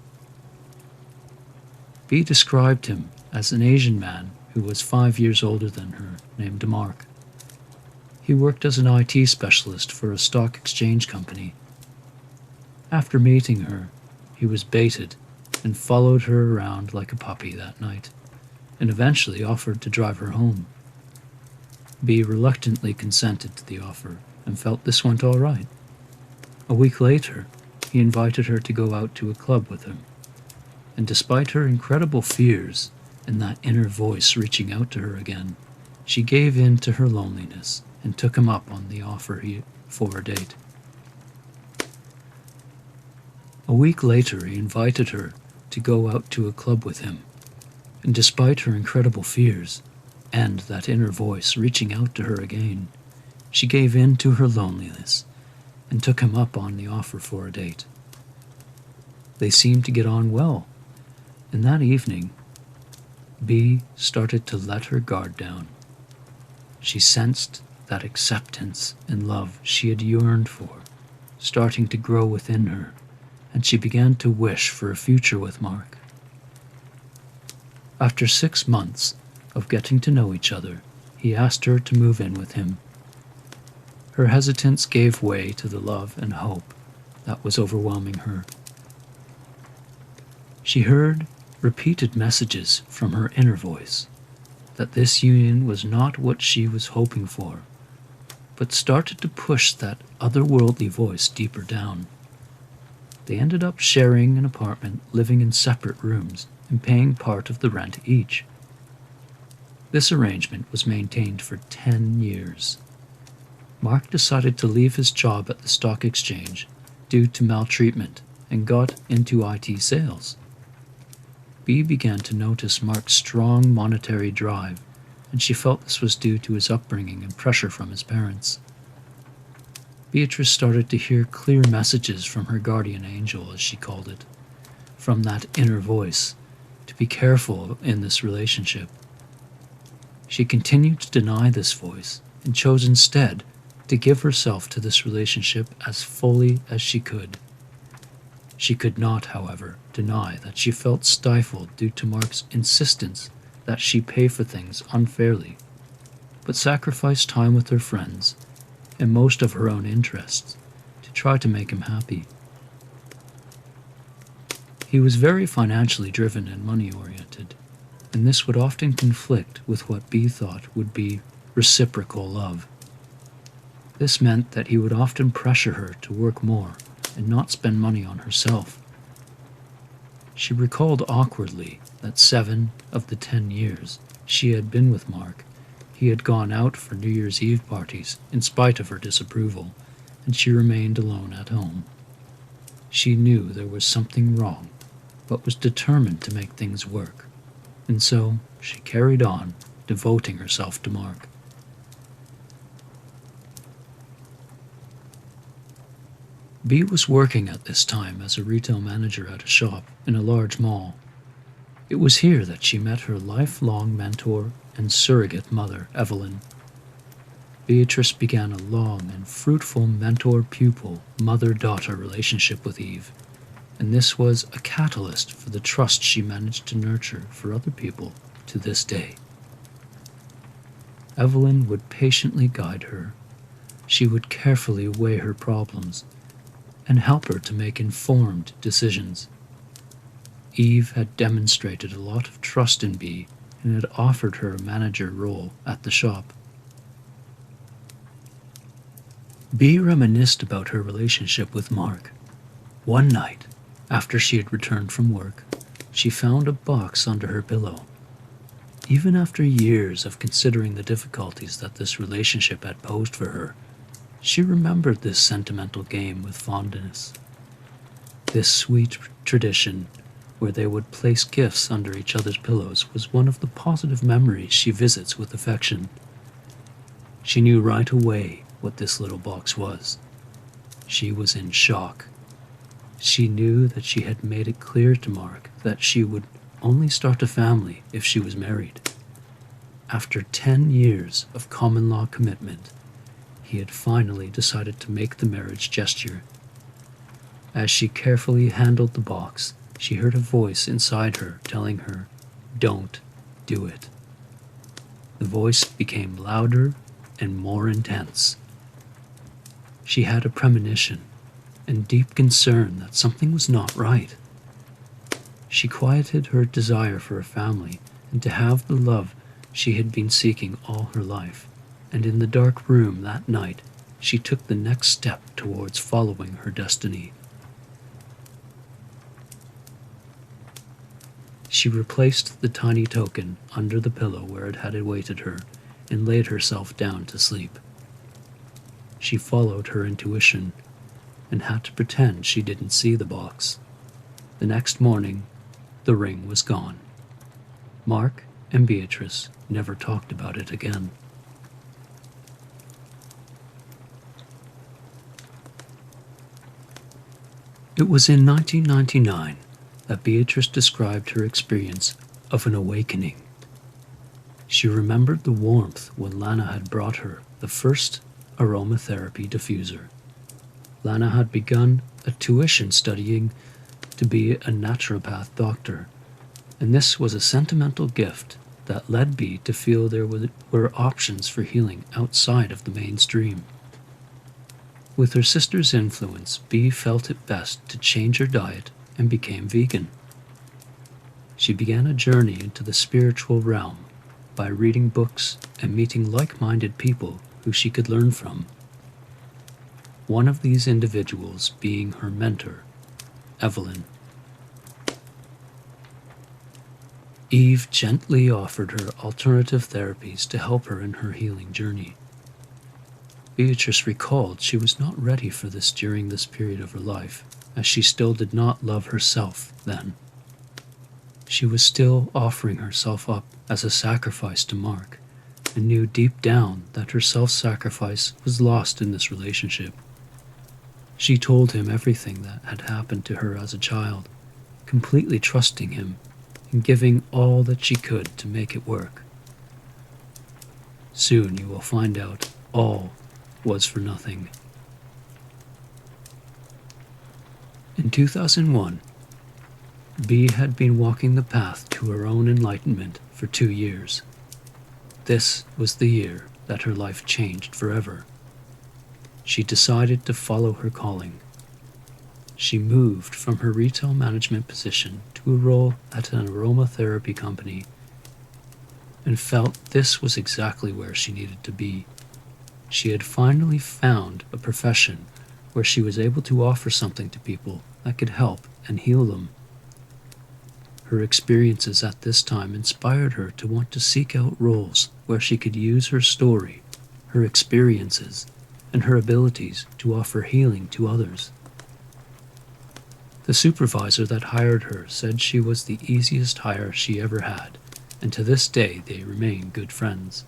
Bea described him as an Asian man who was 5 years older than her, named Mark. He worked as an IT specialist for a stock exchange company. After meeting her, he was baited and followed her around like a puppy that night, and eventually offered to drive her home. Bea reluctantly consented to the offer and felt this went all right. A week later, he invited her to go out to a club with him, and despite her incredible fears and that inner voice reaching out to her again, she gave in to her loneliness and took him up on the offer for a date. A week later, he invited her to go out to a club with him, and despite her incredible fears and that inner voice reaching out to her again, she gave in to her loneliness and took him up on the offer for a date. They seemed to get on well, and that evening, Bea started to let her guard down. She sensed that acceptance and love she had yearned for starting to grow within her, and she began to wish for a future with Mark. After 6 months of getting to know each other, he asked her to move in with him. Her hesitance gave way to the love and hope that was overwhelming her. She heard repeated messages from her inner voice that this union was not what she was hoping for, but started to push that otherworldly voice deeper down. They ended up sharing an apartment, living in separate rooms, and paying part of the rent each. This arrangement was maintained for 10 years. Mark decided to leave his job at the stock exchange due to maltreatment and got into IT sales. Bea began to notice Mark's strong monetary drive, and she felt this was due to his upbringing and pressure from his parents. Beatrice started to hear clear messages from her guardian angel, as she called it, from that inner voice, to be careful in this relationship. She continued to deny this voice and chose instead to give herself to this relationship as fully as she could. She could not, however, deny that she felt stifled due to Mark's insistence that she pay for things unfairly, but sacrificed time with her friends and most of her own interests to try to make him happy. He was very financially driven and money-oriented, and this would often conflict with what Bea thought would be reciprocal love. This meant that he would often pressure her to work more and not spend money on herself. She recalled awkwardly that 7 of the 10 years she had been with Mark, he had gone out for New Year's Eve parties in spite of her disapproval, and she remained alone at home. She knew there was something wrong, but was determined to make things work, and so she carried on, devoting herself to Mark. Bea was working at this time as a retail manager at a shop in a large mall. It was here that she met her lifelong mentor and surrogate mother, Evelyn. Beatrice began a long and fruitful mentor-pupil, mother-daughter relationship with Eve, and this was a catalyst for the trust she managed to nurture for other people to this day. Evelyn would patiently guide her. She would carefully weigh her problems and help her to make informed decisions. Eve had demonstrated a lot of trust in Bea and had offered her a manager role at the shop. Bea reminisced about her relationship with Mark. One night, after she had returned from work, she found a box under her pillow. Even after years of considering the difficulties that this relationship had posed for her, she remembered this sentimental game with fondness. This sweet tradition where they would place gifts under each other's pillows was one of the positive memories she visits with affection. She knew right away what this little box was. She was in shock. She knew that she had made it clear to Mark that she would only start a family if she was married. After 10 years of common law commitment, he had finally decided to make the marriage gesture. As she carefully handled the box, she heard a voice inside her telling her, "Don't do it." The voice became louder and more intense. She had a premonition and deep concern that something was not right. She quieted her desire for a family and to have the love she had been seeking all her life, and in the dark room that night, she took the next step towards following her destiny. She replaced the tiny token under the pillow where it had awaited her and laid herself down to sleep. She followed her intuition and had to pretend she didn't see the box. The next morning, the ring was gone. Mark and Beatrice never talked about it again. It was in 1999 that Beatrice described her experience of an awakening. She remembered the warmth when Lana had brought her the first aromatherapy diffuser. Lana had begun a tuition studying to be a naturopath doctor, and this was a sentimental gift that led Bea to feel there were options for healing outside of the mainstream. With her sister's influence, Bea felt it best to change her diet and became vegan. She began a journey into the spiritual realm by reading books and meeting like-minded people who she could learn from. One of these individuals being her mentor, Evelyn. Eve gently offered her alternative therapies to help her in her healing journey. Beatrice recalled she was not ready for this during this period of her life, as she still did not love herself then. She was still offering herself up as a sacrifice to Mark, and knew deep down that her self-sacrifice was lost in this relationship. She told him everything that had happened to her as a child, completely trusting him and giving all that she could to make it work. Soon you will find out all was for nothing. In 2001, Bea had been walking the path to her own enlightenment for 2 years. This was the year that her life changed forever. She decided to follow her calling. She moved from her retail management position to a role at an aromatherapy company and felt this was exactly where she needed to be. She had finally found a profession where she was able to offer something to people that could help and heal them. Her experiences at this time inspired her to want to seek out roles where she could use her story, her experiences, and her abilities to offer healing to others. The supervisor that hired her said she was the easiest hire she ever had, and to this day they remain good friends.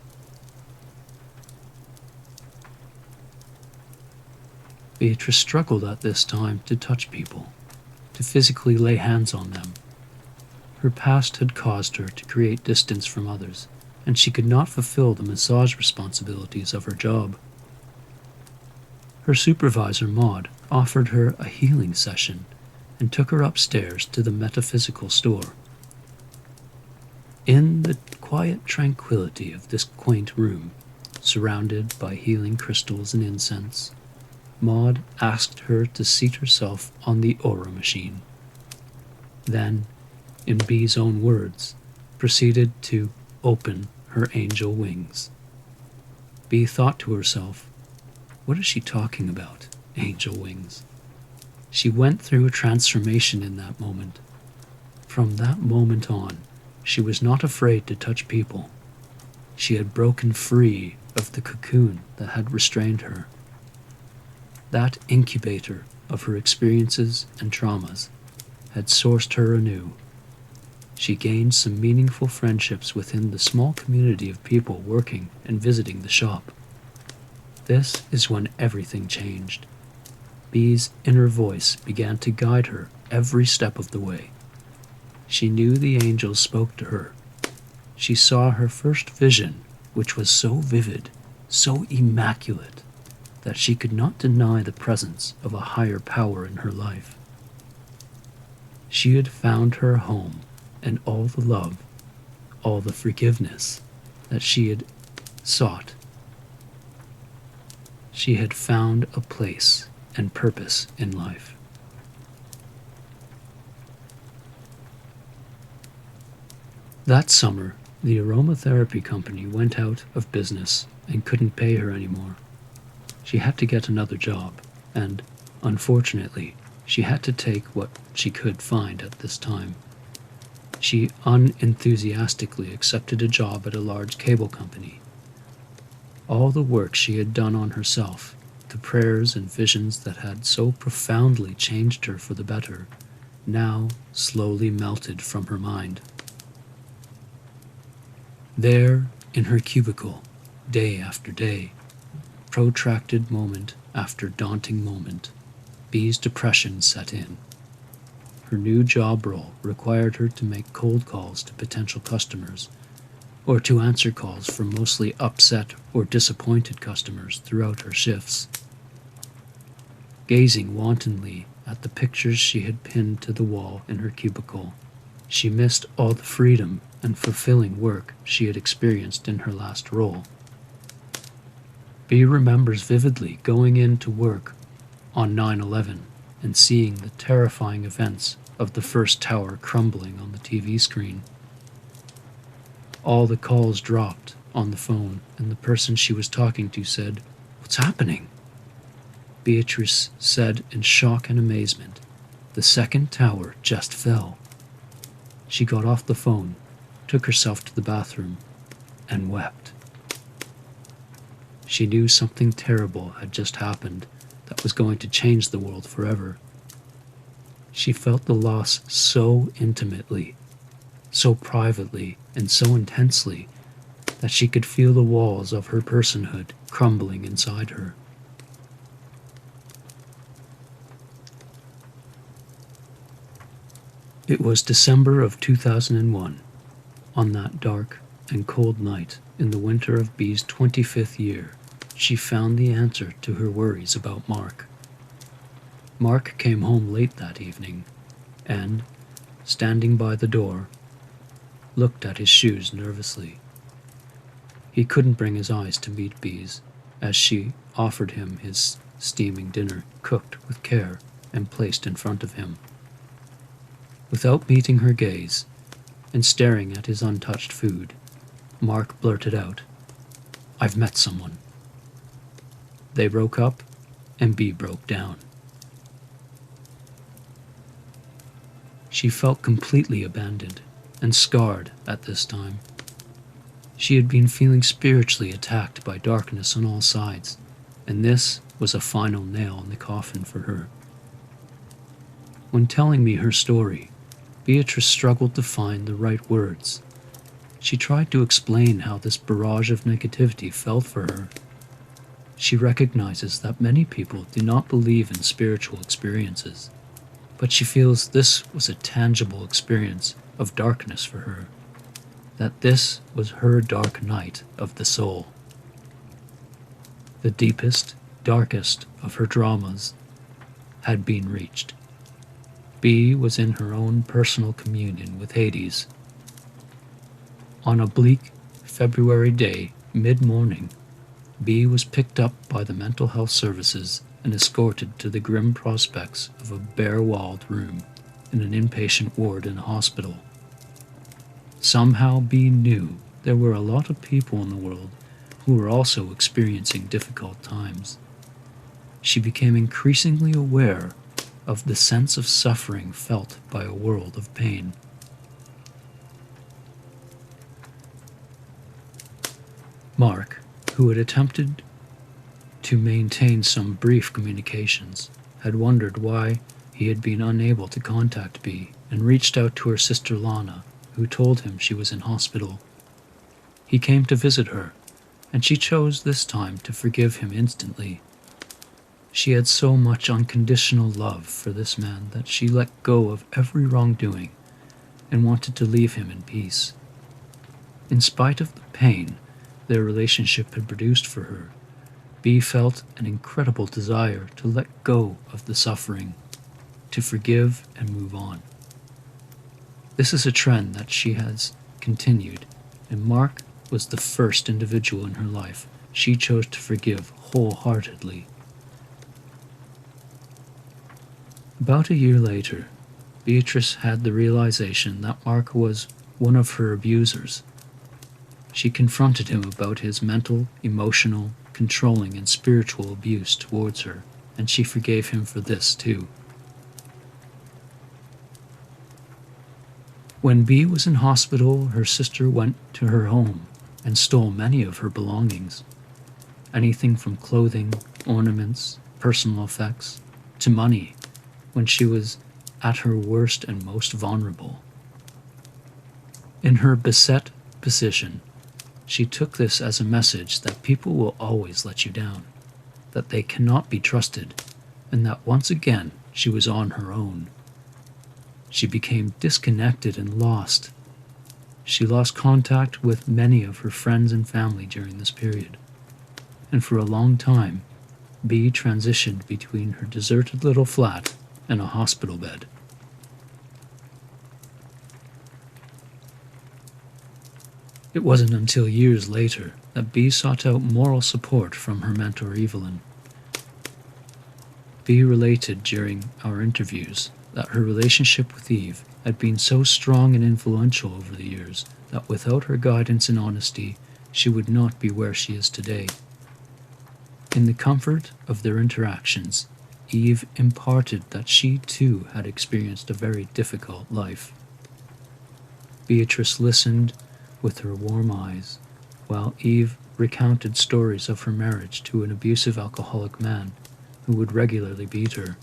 Beatrice struggled at this time to touch people, to physically lay hands on them. Her past had caused her to create distance from others, and she could not fulfill the massage responsibilities of her job. Her supervisor, Maud, offered her a healing session and took her upstairs to the metaphysical store. In the quiet tranquility of this quaint room, surrounded by healing crystals and incense, Maud asked her to seat herself on the aura machine. Then, in Bea's own words, proceeded to open her angel wings. Bea thought to herself, what is she talking about, angel wings? She went through a transformation in that moment. From that moment on, She was not afraid to touch people. She had broken free of the cocoon that had restrained her. That incubator of her experiences and traumas had sourced her anew. She gained some meaningful friendships within the small community of people working and visiting the shop. This is when everything changed. Bee's inner voice began to guide her every step of the way. She knew the angels spoke to her. She saw her first vision, which was so vivid, so immaculate, that she could not deny the presence of a higher power in her life. She had found her home and all the love, all the forgiveness that she had sought. She had found a place and purpose in life. That summer, the aromatherapy company went out of business and couldn't pay her anymore. She had to get another job, and, unfortunately, she had to take what she could find at this time. She unenthusiastically accepted a job at a large cable company. All the work she had done on herself, the prayers and visions that had so profoundly changed her for the better, now slowly melted from her mind. There, in her cubicle, day after day, protracted moment after daunting moment, Bee's depression set in. Her new job role required her to make cold calls to potential customers, or to answer calls from mostly upset or disappointed customers throughout her shifts. Gazing wantonly at the pictures she had pinned to the wall in her cubicle, she missed all the freedom and fulfilling work she had experienced in her last role. Bee remembers vividly going in to work on 9/11 and seeing the terrifying events of the first tower crumbling on the TV screen. All the calls dropped on the phone, and the person she was talking to said, "What's happening?" Beatrice said in shock and amazement, "The second tower just fell." She got off the phone, took herself to the bathroom, and wept. She knew something terrible had just happened that was going to change the world forever. She felt the loss so intimately, so privately, and so intensely that she could feel the walls of her personhood crumbling inside her. It was December of 2001, on that dark and cold night in the winter of Bee's 25th year, she found the answer to her worries about Mark. Mark came home late that evening, and, standing by the door, looked at his shoes nervously. He couldn't bring his eyes to meet Bee's, as she offered him his steaming dinner, cooked with care and placed in front of him. Without meeting her gaze, and staring at his untouched food, Mark blurted out, "I've met someone." They broke up, and Bee broke down. She felt completely abandoned and scarred at this time. She had been feeling spiritually attacked by darkness on all sides, and this was a final nail in the coffin for her. When telling me her story, Beatrice struggled to find the right words. She tried to explain how this barrage of negativity felt for her. She recognizes that many people do not believe in spiritual experiences, but she feels this was a tangible experience of darkness for her, that this was her dark night of the soul. The deepest, darkest of her dramas had been reached. Bee was in her own personal communion with Hades. On a bleak February day, mid-morning, Bee was picked up by the mental health services and escorted to the grim prospects of a bare-walled room in an inpatient ward in a hospital. Somehow Bee knew there were a lot of people in the world who were also experiencing difficult times. She became increasingly aware of the sense of suffering felt by a world of pain. Mark, who had attempted to maintain some brief communications, had wondered why he had been unable to contact Bea and reached out to her sister Lana, who told him she was in hospital. He came to visit her, and she chose this time to forgive him instantly. She had so much unconditional love for this man that she let go of every wrongdoing and wanted to leave him in peace. In spite of the pain their relationship had produced for her, Bea felt an incredible desire to let go of the suffering, to forgive and move on. This is a trend that she has continued, and Mark was the first individual in her life she chose to forgive wholeheartedly. About a year later, Beatrice had the realization that Mark was one of her abusers. She confronted him about his mental, emotional, controlling, and spiritual abuse towards her, and she forgave him for this too. When Bea was in hospital, her sister went to her home and stole many of her belongings. Anything from clothing, ornaments, personal effects, to money when she was at her worst and most vulnerable. In her beset position, she took this as a message that people will always let you down, that they cannot be trusted, and that once again she was on her own. She became disconnected and lost. She lost contact with many of her friends and family during this period, and for a long time, Bea transitioned between her deserted little flat and a hospital bed. It wasn't until years later that Bea sought out moral support from her mentor Evelyn. Bea related during our interviews that her relationship with Eve had been so strong and influential over the years that without her guidance and honesty, she would not be where she is today. In the comfort of their interactions, Eve imparted that she too had experienced a very difficult life. Beatrice listened with her warm eyes, while Eve recounted stories of her marriage to an abusive alcoholic man who would regularly beat her.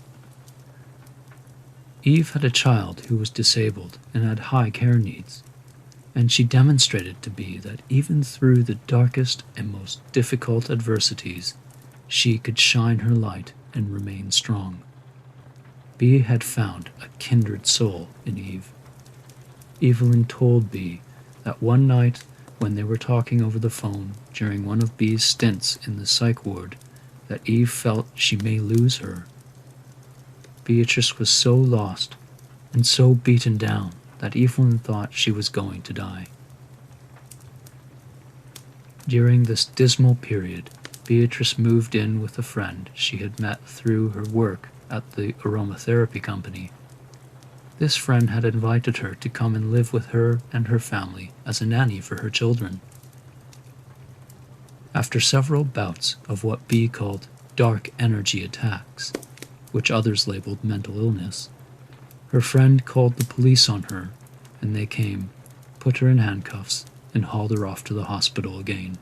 Eve had a child who was disabled and had high care needs, and she demonstrated to Bea that even through the darkest and most difficult adversities, she could shine her light and remain strong. Bea had found a kindred soul in Eve. Evelyn told Bea that one night when they were talking over the phone during one of Bea's stints in the psych ward, that Eve felt she may lose her. Beatrice was so lost and so beaten down that Evelyn thought she was going to die. During this dismal period, Beatrice moved in with a friend she had met through her work at the aromatherapy company. This friend had invited her to come and live with her and her family as a nanny for her children. After several bouts of what Bea called dark energy attacks, which others labeled mental illness, her friend called the police on her, and they came, put her in handcuffs, and hauled her off to the hospital again.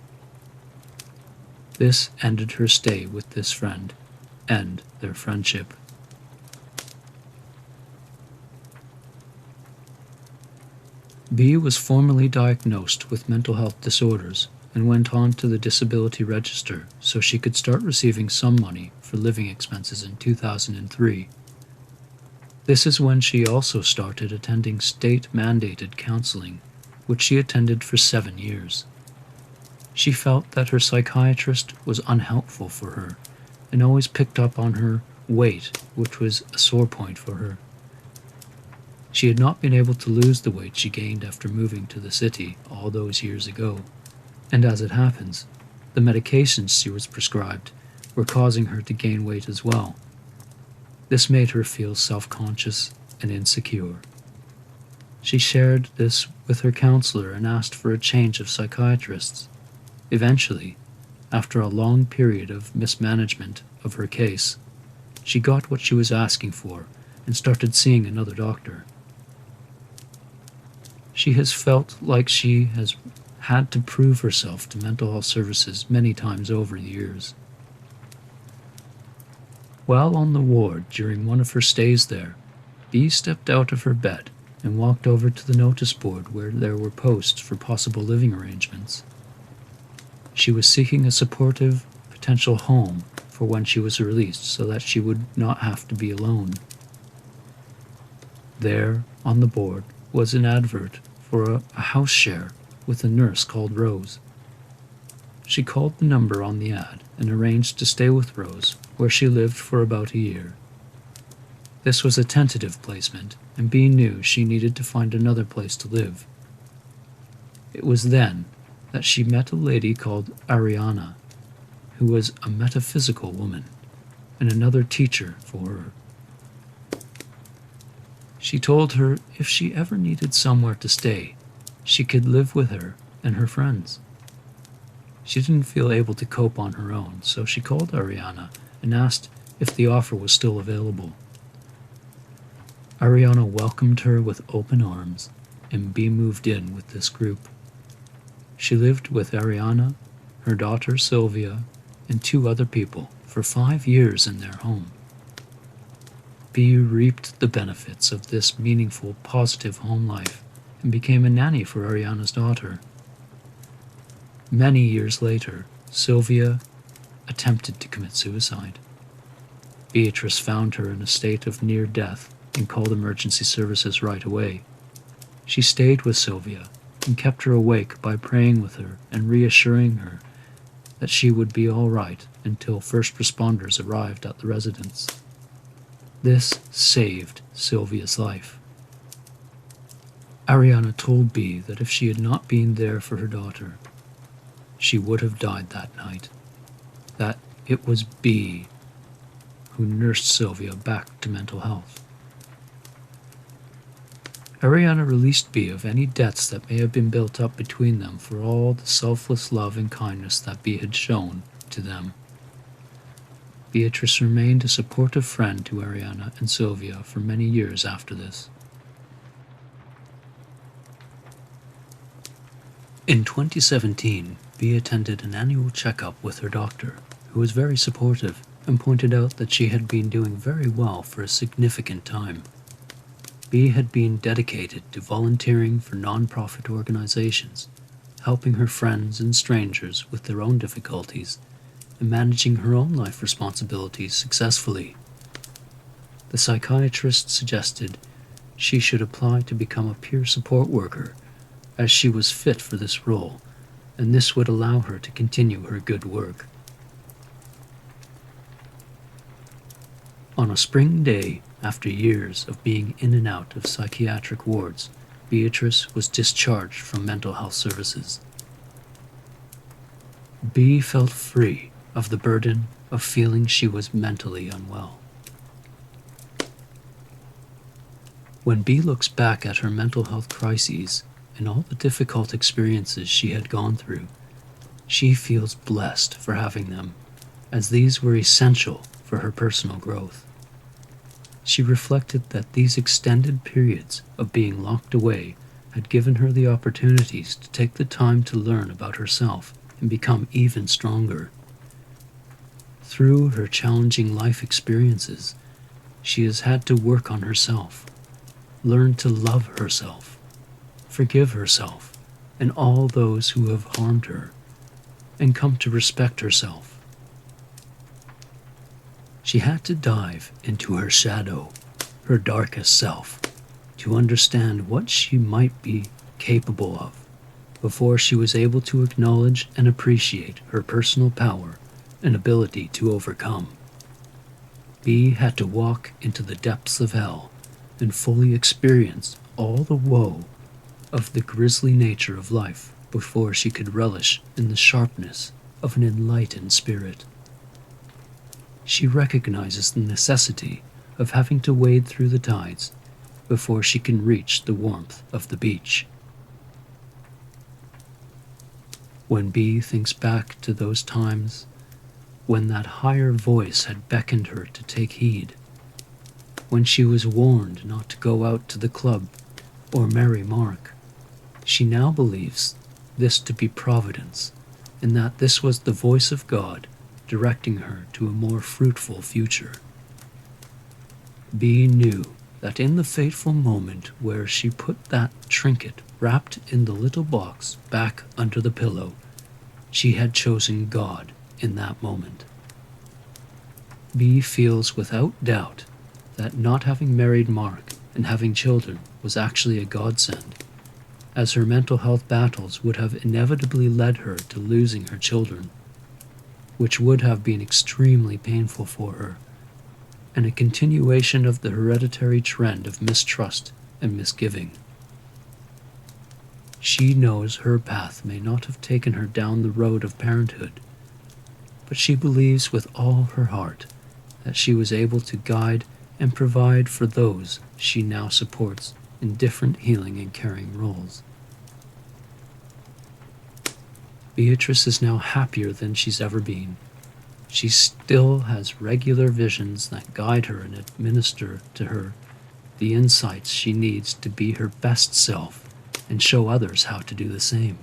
This ended her stay with this friend, and their friendship. Bea was formally diagnosed with mental health disorders and went on to the disability register so she could start receiving some money for living expenses in 2003. This is when she also started attending state-mandated counseling, which she attended for 7 years. She felt that her psychiatrist was unhelpful for her and always picked up on her weight, which was a sore point for her. She had not been able to lose the weight she gained after moving to the city all those years ago, and as it happens, the medications she was prescribed were causing her to gain weight as well. This made her feel self-conscious and insecure. She shared this with her counselor and asked for a change of psychiatrists. Eventually, after a long period of mismanagement of her case, she got what she was asking for and started seeing another doctor. She has felt like she has had to prove herself to mental health services many times over the years. While on the ward during one of her stays there, Bee stepped out of her bed and walked over to the notice board where there were posts for possible living arrangements. She was seeking a supportive, potential home for when she was released so that she would not have to be alone. There, on the board, was an advert for a house share with a nurse called Rose. She called the number on the ad and arranged to stay with Rose, where she lived for about a year. This was a tentative placement, and Bee knew she needed to find another place to live. It was then that she met a lady called Ariana, who was a metaphysical woman and another teacher for her. She told her if she ever needed somewhere to stay, she could live with her and her friends. She didn't feel able to cope on her own, so she called Ariana and asked if the offer was still available. Ariana welcomed her with open arms, and Bee moved in with this group. She lived with Ariana, her daughter Sylvia, and 2 other people for 5 years in their home. Bee reaped the benefits of this meaningful, positive home life and became a nanny for Ariana's daughter. Many years later, Sylvia attempted to commit suicide. Beatrice found her in a state of near death and called emergency services right away. She stayed with Sylvia and kept her awake by praying with her and reassuring her that she would be all right until first responders arrived at the residence. This saved Sylvia's life. Ariana told Bee that if she had not been there for her daughter, she would have died that night. That it was Bee who nursed Sylvia back to mental health. Ariana released Bee of any debts that may have been built up between them for all the selfless love and kindness that Bee had shown to them. Beatrice remained a supportive friend to Ariana and Sylvia for many years after this. In 2017, Bee attended an annual checkup with her doctor, who was very supportive and pointed out that she had been doing very well for a significant time. Bee had been dedicated to volunteering for non-profit organizations, helping her friends and strangers with their own difficulties, and managing her own life responsibilities successfully. The psychiatrist suggested she should apply to become a peer support worker, as she was fit for this role, and this would allow her to continue her good work. On a spring day, after years of being in and out of psychiatric wards, Beatrice was discharged from mental health services. Bee felt free of the burden of feeling she was mentally unwell. When Bee looks back at her mental health crises and all the difficult experiences she had gone through, she feels blessed for having them, as these were essential for her personal growth. She reflected that these extended periods of being locked away had given her the opportunities to take the time to learn about herself and become even stronger. Through her challenging life experiences, she has had to work on herself, learn to love herself, forgive herself and all those who have harmed her, and come to respect herself. She had to dive into her shadow, her darkest self, to understand what she might be capable of, before she was able to acknowledge and appreciate her personal power and ability to overcome. Bee had to walk into the depths of hell and fully experience all the woe of the grisly nature of life before she could relish in the sharpness of an enlightened spirit. She recognizes the necessity of having to wade through the tides before she can reach the warmth of the beach. When Bee thinks back to those times when that higher voice had beckoned her to take heed, when she was warned not to go out to the club or marry Mark, she now believes this to be providence, and that this was the voice of God directing her to a more fruitful future. B knew that in the fateful moment where she put that trinket wrapped in the little box back under the pillow, she had chosen God in that moment. B feels without doubt that not having married Mark and having children was actually a godsend, as her mental health battles would have inevitably led her to losing her children, which would have been extremely painful for her, and a continuation of the hereditary trend of mistrust and misgiving. She knows her path may not have taken her down the road of parenthood, but she believes with all her heart that she was able to guide and provide for those she now supports in different healing and caring roles. Beatrice is now happier than she's ever been. She still has regular visions that guide her and administer to her the insights she needs to be her best self and show others how to do the same.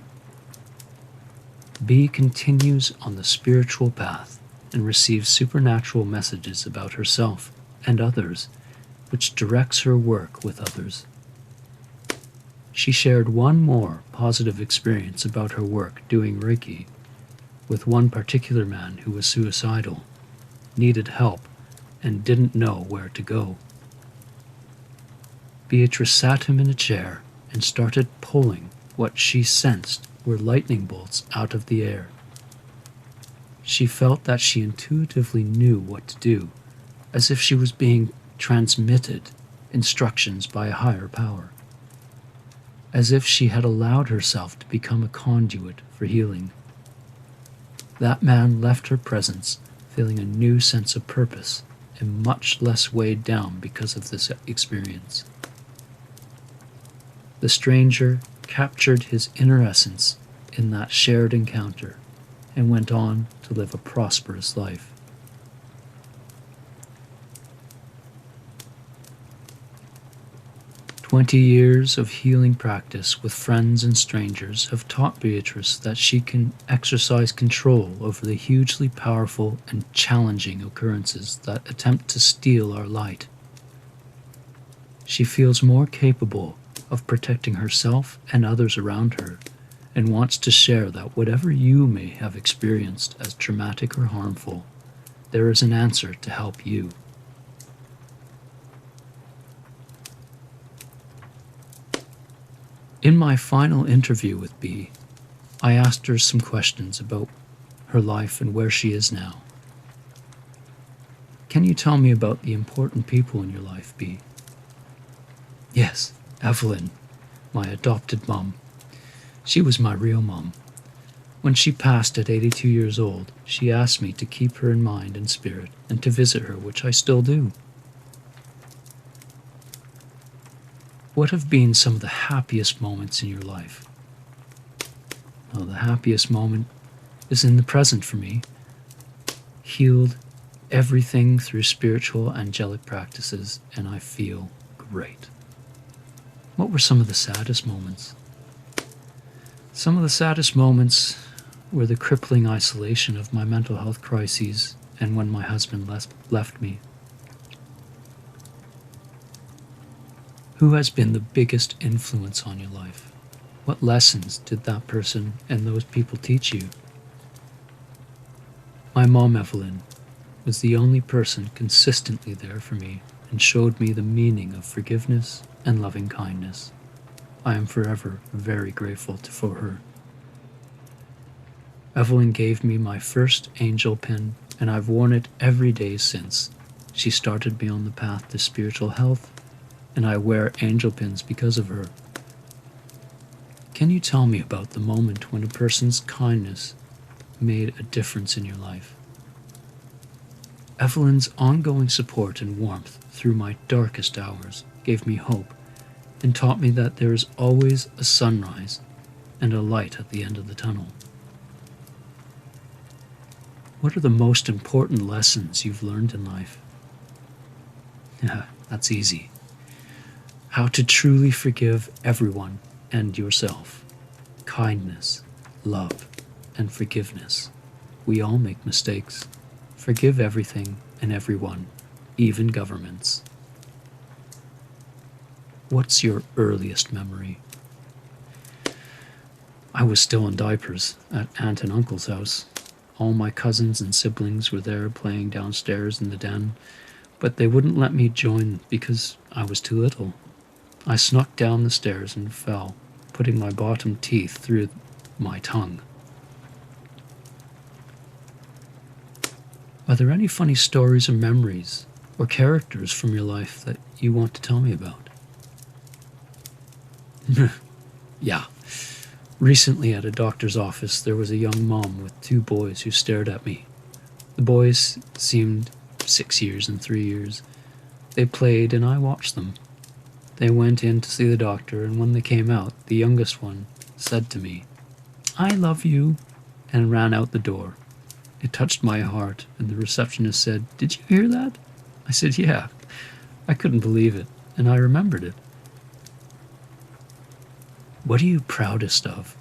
B continues on the spiritual path and receives supernatural messages about herself and others, which directs her work with others. She shared one more positive experience about her work doing Reiki with one particular man who was suicidal, needed help, and didn't know where to go. Beatrice sat him in a chair and started pulling what she sensed were lightning bolts out of the air. She felt that she intuitively knew what to do, as if she was being transmitted instructions by a higher power, as if she had allowed herself to become a conduit for healing. That man left her presence feeling a new sense of purpose and much less weighed down because of this experience. The stranger captured his inner essence in that shared encounter and went on to live a prosperous life. "20 years of healing practice with friends and strangers have taught Beatrice that she can exercise control over the hugely powerful and challenging occurrences that attempt to steal our light. She feels more capable of protecting herself and others around her, and wants to share that whatever you may have experienced as traumatic or harmful, there is an answer to help you." In my final interview with B, I asked her some questions about her life and where she is now. "Can you tell me about the important people in your life, B?" "Yes, Evelyn, my adopted mum. She was my real mum. When she passed at 82 years old, she asked me to keep her in mind and spirit and to visit her, which I still do." "What have been some of the happiest moments in your life?" "Well, the happiest moment is in the present for me. Healed everything through spiritual angelic practices, and I feel great." "What were some of the saddest moments?" "Some of the saddest moments were the crippling isolation of my mental health crises and when my husband left me." "Who has been the biggest influence on your life? What lessons did that person and those people teach you?" "My mom, Evelyn, was the only person consistently there for me and showed me the meaning of forgiveness and loving kindness. I am forever very grateful for her." "Evelyn gave me my first angel pin, and I've worn it every day since. She started me on the path to spiritual health, and I wear angel pins because of her." "Can you tell me about the moment when a person's kindness made a difference in your life?" "Evelyn's ongoing support and warmth through my darkest hours gave me hope and taught me that there is always a sunrise and a light at the end of the tunnel." "What are the most important lessons you've learned in life?" That's easy. How to truly forgive everyone and yourself. Kindness, love, and forgiveness. We all make mistakes. Forgive everything and everyone, even governments. What's your earliest memory? I was still in diapers at Aunt and Uncle's house. All my cousins and siblings were there playing downstairs in the den, but they wouldn't let me join because I was too little. I snuck down the stairs and fell, putting my bottom teeth through my tongue. Are there any funny stories or memories or characters from your life that you want to tell me about? Yeah. Recently at a doctor's office, there was a young mom with 2 boys who stared at me. The boys seemed 6 years and 3 years. They played and I watched them. They went in to see the doctor, and when they came out, the youngest one said to me, "I love you," and ran out the door. It touched my heart, and the receptionist said, "Did you hear that?" I said, "Yeah." I couldn't believe it, and I remembered it. What are you proudest of?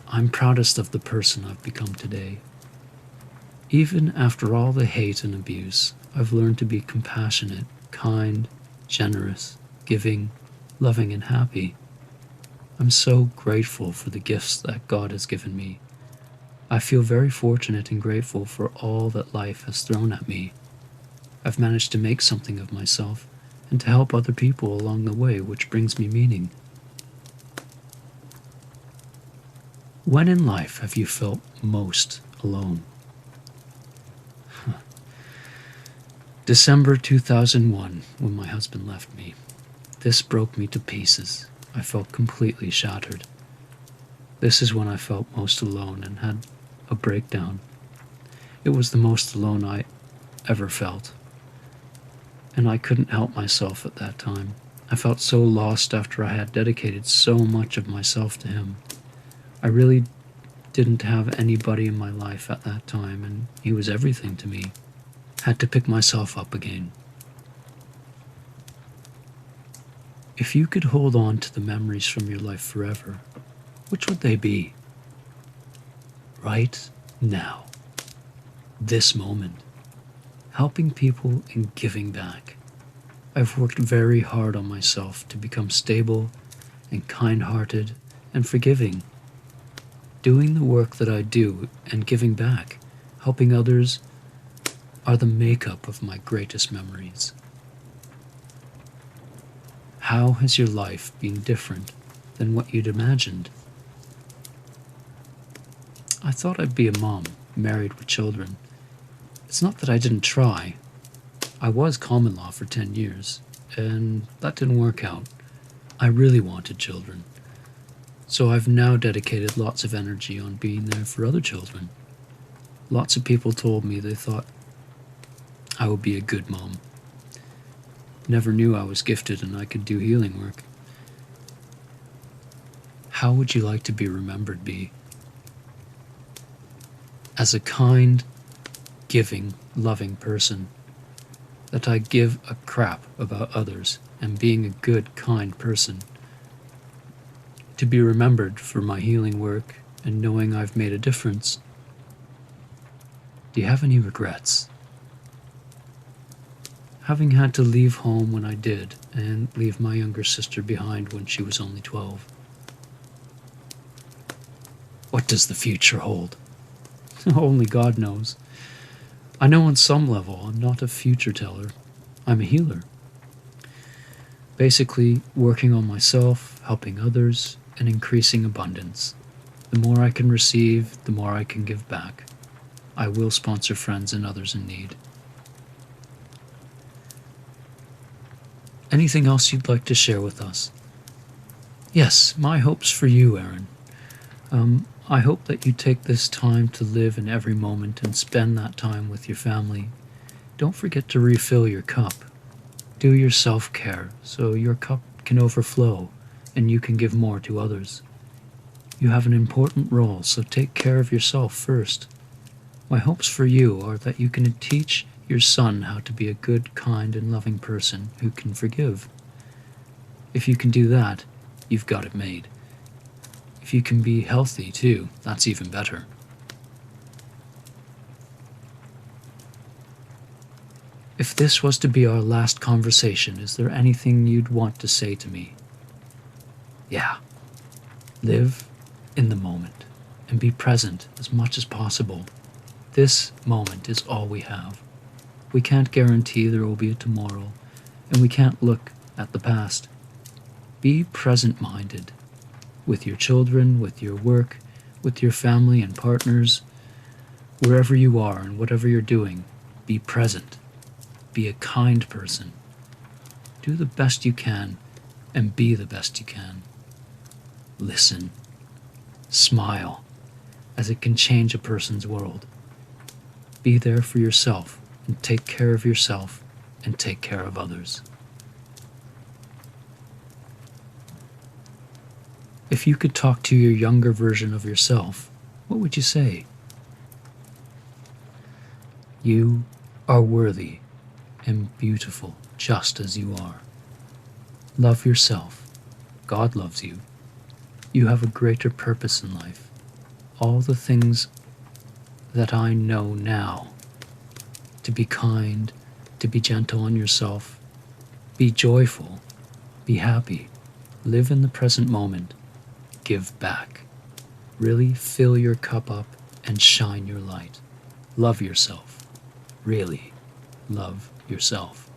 I'm proudest of the person I've become today. Even after all the hate and abuse, I've learned to be compassionate, kind, generous, giving, loving, and happy. I'm so grateful for the gifts that God has given me. I feel very fortunate and grateful for all that life has thrown at me. I've managed to make something of myself and to help other people along the way, which brings me meaning. When in life have you felt most alone? December 2001, when my husband left me. This broke me to pieces. I felt completely shattered. This is when I felt most alone and had a breakdown. It was the most alone I ever felt. And I couldn't help myself at that time. I felt so lost after I had dedicated so much of myself to him. I really didn't have anybody in my life at that time, and he was everything to me. Had to pick myself up again. If you could hold on to the memories from your life forever, which would they be? Right now. This moment. Helping people and giving back. I've worked very hard on myself to become stable and kind-hearted and forgiving. Doing the work that I do and giving back, helping others, are the makeup of my greatest memories. How has your life been different than what you'd imagined? I thought I'd be a mom, married with children. It's not that I didn't try. I was common law for 10 years, and that didn't work out. I really wanted children. So I've now dedicated lots of energy on being there for other children. Lots of people told me they thought I would be a good mom. Never knew I was gifted and I could do healing work. How would you like to be remembered, B? As a kind, giving, loving person, that I give a crap about others and being a good, kind person. To be remembered for my healing work and knowing I've made a difference. Do you have any regrets? Having had to leave home when I did and leave my younger sister behind when she was only 12. What does the future hold? Only God knows. I know on some level I'm not a future teller. I'm a healer. Basically, working on myself, helping others, and increasing abundance. The more I can receive, the more I can give back. I will sponsor friends and others in need. Anything else you'd like to share with us? Yes, my hopes for you, Aaron. I hope that you take this time to live in every moment and spend that time with your family. Don't forget to refill your cup. Do your self-care so your cup can overflow and you can give more to others. You have an important role, so take care of yourself first. My hopes for you are that you can teach your son how to be a good, kind, and loving person who can forgive. If you can do that, you've got it made. If you can be healthy too, that's even better. If this was to be our last conversation, is there anything you'd want to say to me? Yeah. Live in the moment and be present as much as possible. This moment is all we have. We can't guarantee there will be a tomorrow, and we can't look at the past. Be present-minded with your children, with your work, with your family and partners. Wherever you are and whatever you're doing, be present. Be a kind person. Do the best you can and be the best you can. Listen. Smile, as it can change a person's world. Be there for yourself and take care of yourself and take care of others. If you could talk to your younger version of yourself, what would you say? You are worthy and beautiful just as you are. Love yourself. God loves you. You have a greater purpose in life. All the things that I know now, to be kind, to be gentle on yourself, be joyful, be happy, live in the present moment, give back. Really fill your cup up and shine your light. Love yourself. Really love yourself.